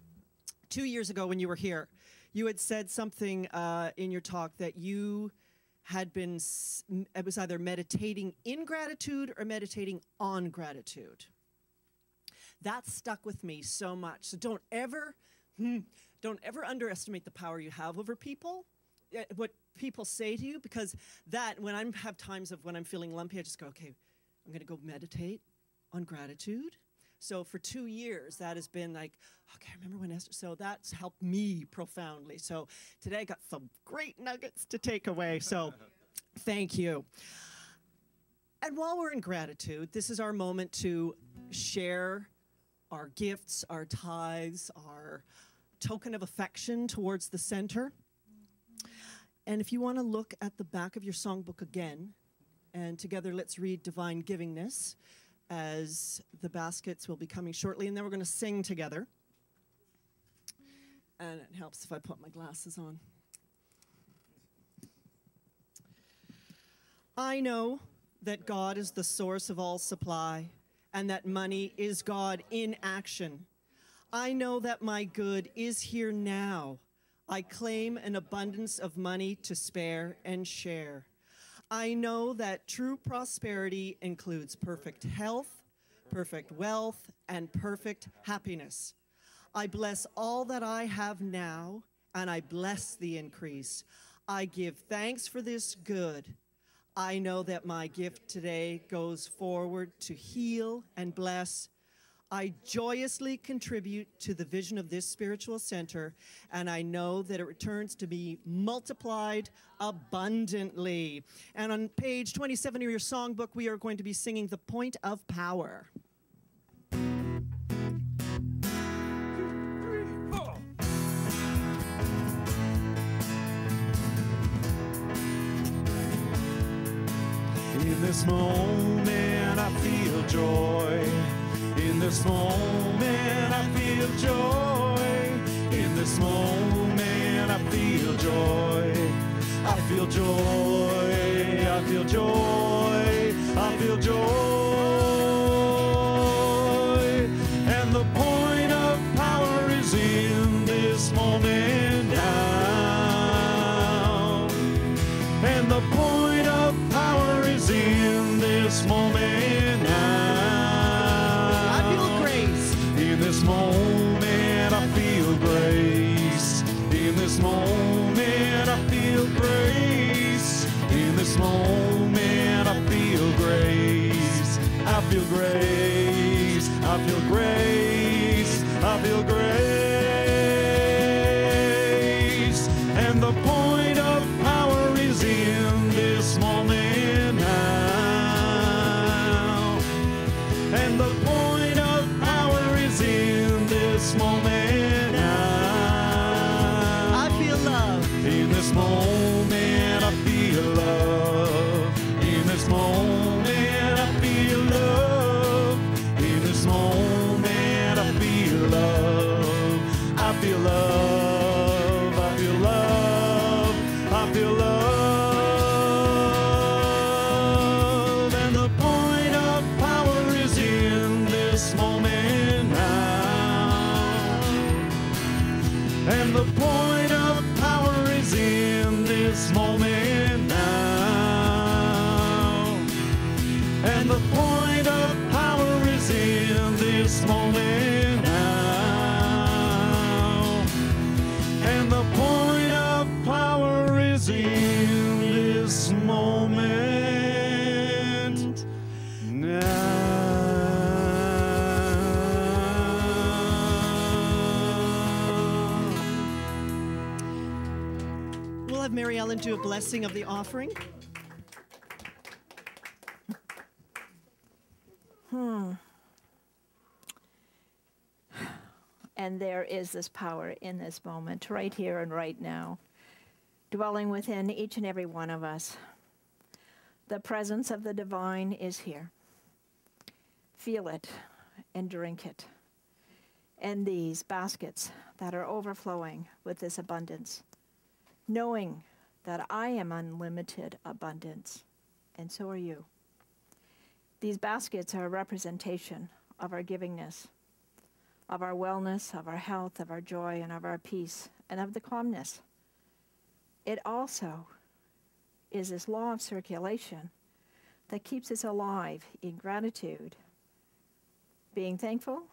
S2: 2 years ago when you were here, you had said something in your talk that you had been, it was either meditating in gratitude or meditating on gratitude. That stuck with me so much. So don't ever underestimate the power you have over people, what people say to you, because that, when I have times of when I'm feeling lumpy, I just go, okay, I'm going to go meditate on gratitude. So for 2 years, that has been like, okay, I remember when Esther, so that's helped me profoundly. So today I got some great nuggets to take away, so thank you. And while we're in gratitude, this is our moment to share our gifts, our tithes, our token of affection towards the center. And if you want to look at the back of your songbook again, and together let's read Divine Givingness, as the baskets will be coming shortly, and then we're going to sing together. And it helps if I put my glasses on. I know that God is the source of all supply, and that money is God in action. I know that my good is here now. I claim an abundance of money to spare and share. I know that true prosperity includes perfect health, perfect wealth, and perfect happiness. I bless all that I have now, and I bless the increase. I give thanks for this good. I know that my gift today goes forward to heal and bless. I joyously contribute to the vision of this spiritual center, and I know that it returns to be multiplied abundantly. And on page 27 of your songbook, we are going to be singing The Point of Power.
S1: In this moment, I feel joy. In this moment, I feel joy. In this moment, I feel joy. I feel joy. I feel joy. I feel joy. And the point of power is in this moment now. And the point of power is in this moment now.
S2: I feel grace.
S1: In this moment, I feel grace. In this moment, I feel grace. In this moment, I feel grace. I feel grace. I feel grace. I feel grace. And the point of power is in this moment now. And the point of power is in this moment now.
S2: I feel love.
S1: In this moment, I feel love. In this moment, I feel love. In this moment, I feel love. I feel love. I feel love. I feel love. And the point of power is in this moment now. And the point of power is in this moment now. And the point of power is in this moment now. And the point of power is in this moment now.
S2: We'll have Mary Ellen do a blessing of the offering.
S3: And there is this power in this moment, right here and right now, dwelling within each and every one of us. The presence of the divine is here. Feel it and drink it. And these baskets that are overflowing with this abundance, knowing that I am unlimited abundance, and so are you. These baskets are a representation of our givingness, of our wellness, of our health, of our joy, and of our peace, and of the calmness. It also is this law of circulation that keeps us alive in gratitude, being thankful,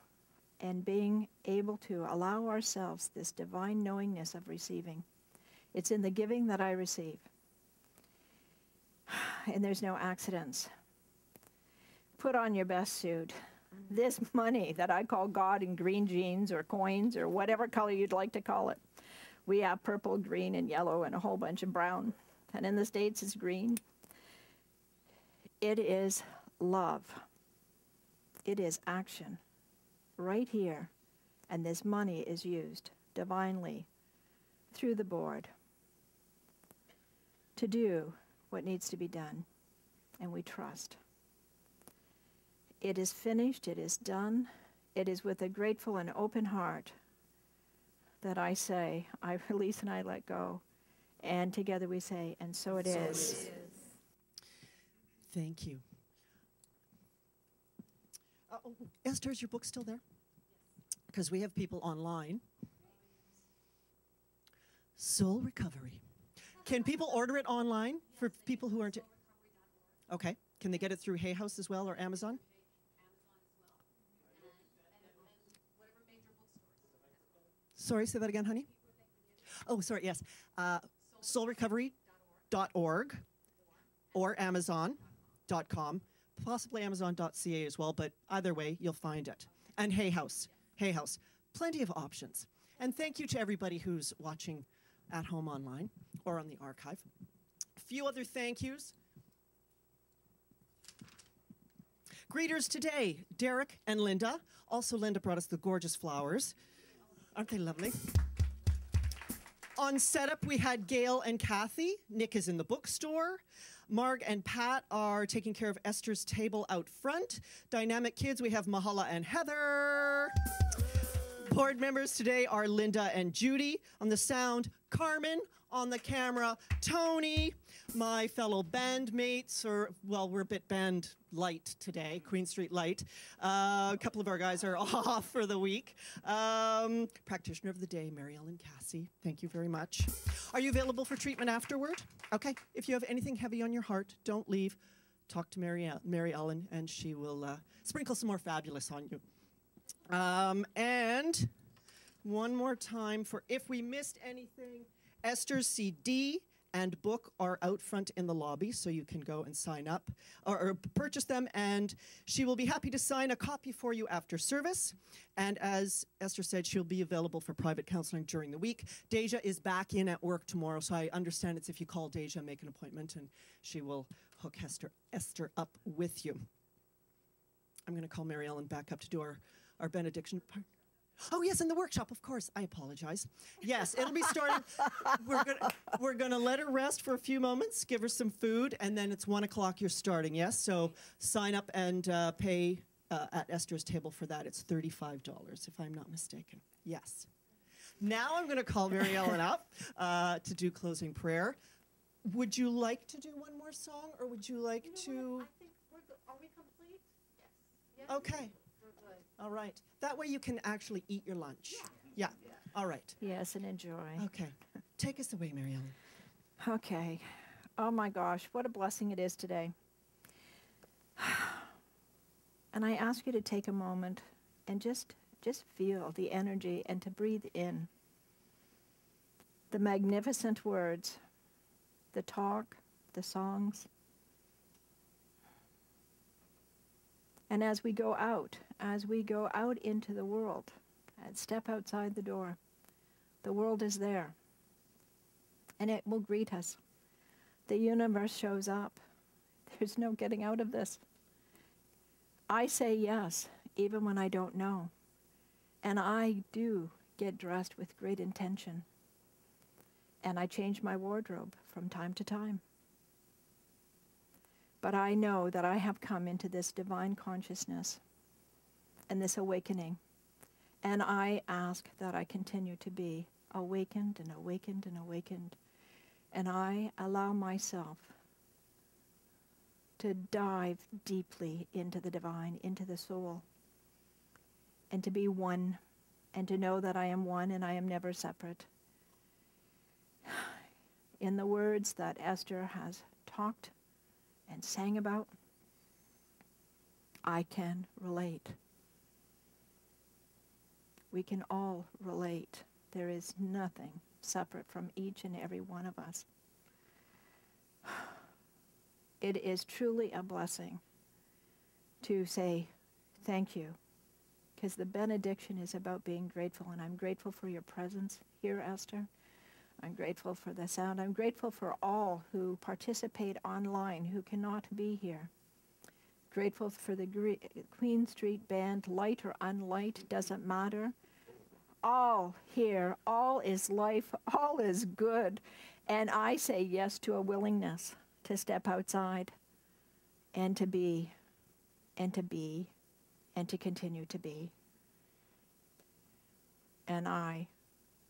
S3: and being able to allow ourselves this divine knowingness of receiving. It's in the giving that I receive. And there's no accidents. Put on your best suit. This money that I call God in green jeans or coins or whatever color you'd like to call it. We have purple, green, and yellow, and a whole bunch of brown. And in the States, it's green. It is love. It is action right here. And this money is used divinely through the board to do what needs to be done. And we trust. It is finished, it is done. It is with a grateful and open heart that I say, I release and I let go. And together we say, and so it is.
S2: Thank you. Esther, is your book still there? Because we have people online. Soul Recovery. Can people order it online for people who aren't? Okay. Can they get it through Hay House as well or Amazon? Sorry, say that again, honey. Oh, sorry, yes. Soulrecovery.org or Amazon.com, possibly Amazon.ca as well, but either way, you'll find it. And Hay House, plenty of options. And thank you to everybody who's watching at home online or on the archive. A few other thank yous. Greeters today, Derek and Linda. Also, Linda brought us the gorgeous flowers. Aren't they lovely? On setup, we had Gail and Kathy. Nick is in the bookstore. Marg and Pat are taking care of Ester's table out front. Dynamic Kids, we have Mahala and Heather. Board members today are Linda and Judy. On the sound, Carmen. On the camera, Tony. My fellow bandmates, we're a bit band light today, Queen Street light. A couple of our guys are off for the week. Practitioner of the day, Mary Ellen Cassie. Thank you very much. Are you available for treatment afterward? Okay. If you have anything heavy on your heart, don't leave. Talk to Mary Ellen, and she will sprinkle some more fabulous on you. And one more time for if we missed anything, Ester's CD and book are out front in the lobby, so you can go and sign up or purchase them, and she will be happy to sign a copy for you after service. And as Esther said, she'll be available for private counseling during the week. Deja is back in at work tomorrow, so I understand it's if you call Deja, make an appointment, and she will hook Esther up with you. I'm going to call Mary Ellen back up to do our benediction part. Oh, yes, in the workshop, of course. I apologize. Yes, it'll be starting. We're gonna let her rest for a few moments, give her some food, and then it's 1 o'clock you're starting, yes? So sign up and pay at Esther's table for that. It's $35, if I'm not mistaken. Yes. Now I'm gonna call Mary Ellen up to do closing prayer. Would you like to do one more song, or would you like to?
S4: I think are we complete? Yes.
S2: Okay. All right. That way you can actually eat your lunch. Yeah. All right.
S3: Yes, and enjoy.
S2: Okay. Take us away, Mary Ellen.
S3: Okay. Oh my gosh, what a blessing it is today. And I ask you to take a moment and just feel the energy and to breathe in the magnificent words, the talk, the songs. And as we go out into the world and step outside the door, the world is there. And it will greet us. The universe shows up. There's no getting out of this. I say yes, even when I don't know. And I do get dressed with great intention. And I change my wardrobe from time to time. But I know that I have come into this divine consciousness and this awakening. And I ask that I continue to be awakened and awakened and awakened. And I allow myself to dive deeply into the divine, into the soul, and to be one, and to know that I am one and I am never separate. In the words that Esther has talked and sang about, I can relate. We can all relate. There is nothing separate from each and every one of us. It is truly a blessing to say thank you, because the benediction is about being grateful, and I'm grateful for your presence here, Esther. I'm grateful for the sound. I'm grateful for all who participate online who cannot be here. Grateful for the Queen Street Band, light or unlight, doesn't matter. All here, all is life, all is good. And I say yes to a willingness to step outside and to be, and to be, and to continue to be. And I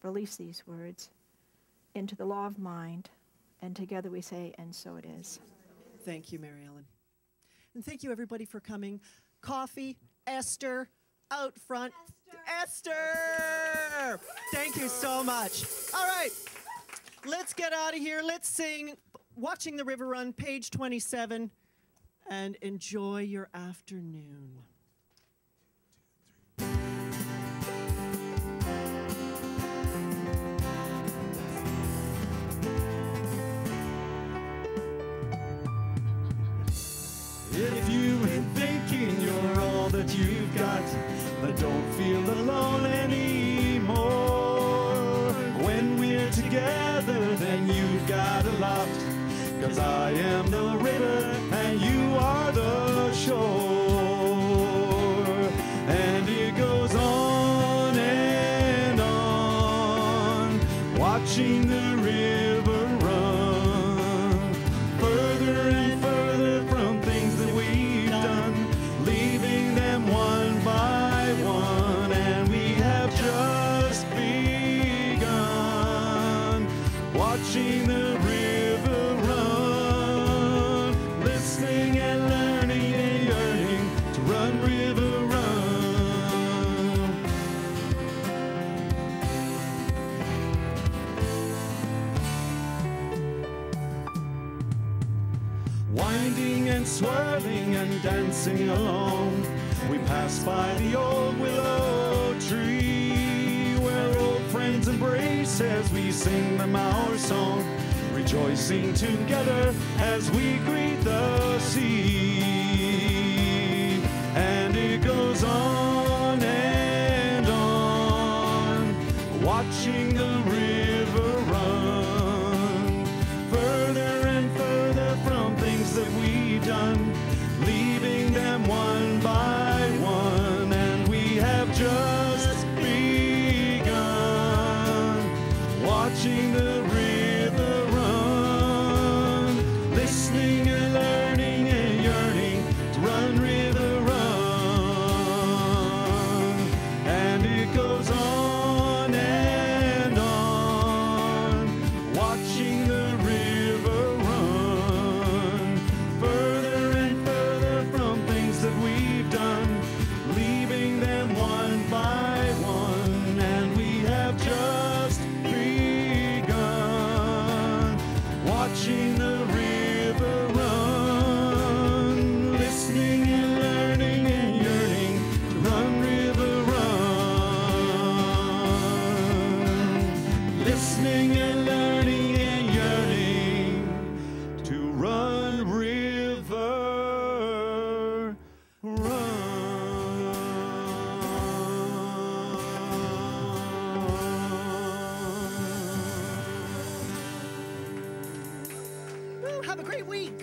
S3: release these words into the law of mind, and together we say, and so it is.
S2: Thank you, Mary Ellen. And thank you, everybody, for coming. Coffee, Esther, out front. Esther! Thank you so much. All right, let's get out of here. Let's sing Watching the River Run, page 27, and enjoy your afternoon.
S1: what you've got, but don't feel alone anymore. When we're together, then you've got a lot, 'cause I am the river and you are the shore. And it goes on and on, watching the river run further and further from things that we've done, leaving them one by one. And we have just begun, watching the river run, listening and learning and yearning to run, river, run. Winding and swirling and dancing along, we pass by the old willow tree, where old friends embrace as we sing them our song, rejoicing together as we greet the sea. And it goes on and on, watching the river run further and further from things that we've done, leaving them one by one. And we have just begun, watching the river run, listening and learning and yearning to run, river, run. And it goes on and on, watching the river run further and further from things that we've done, leaving them one by one. And we have just begun, watching the river run, listening and learning and yearning to run, river, run, listening and learning and yearning to run, river, run.
S2: Woo, have a great week.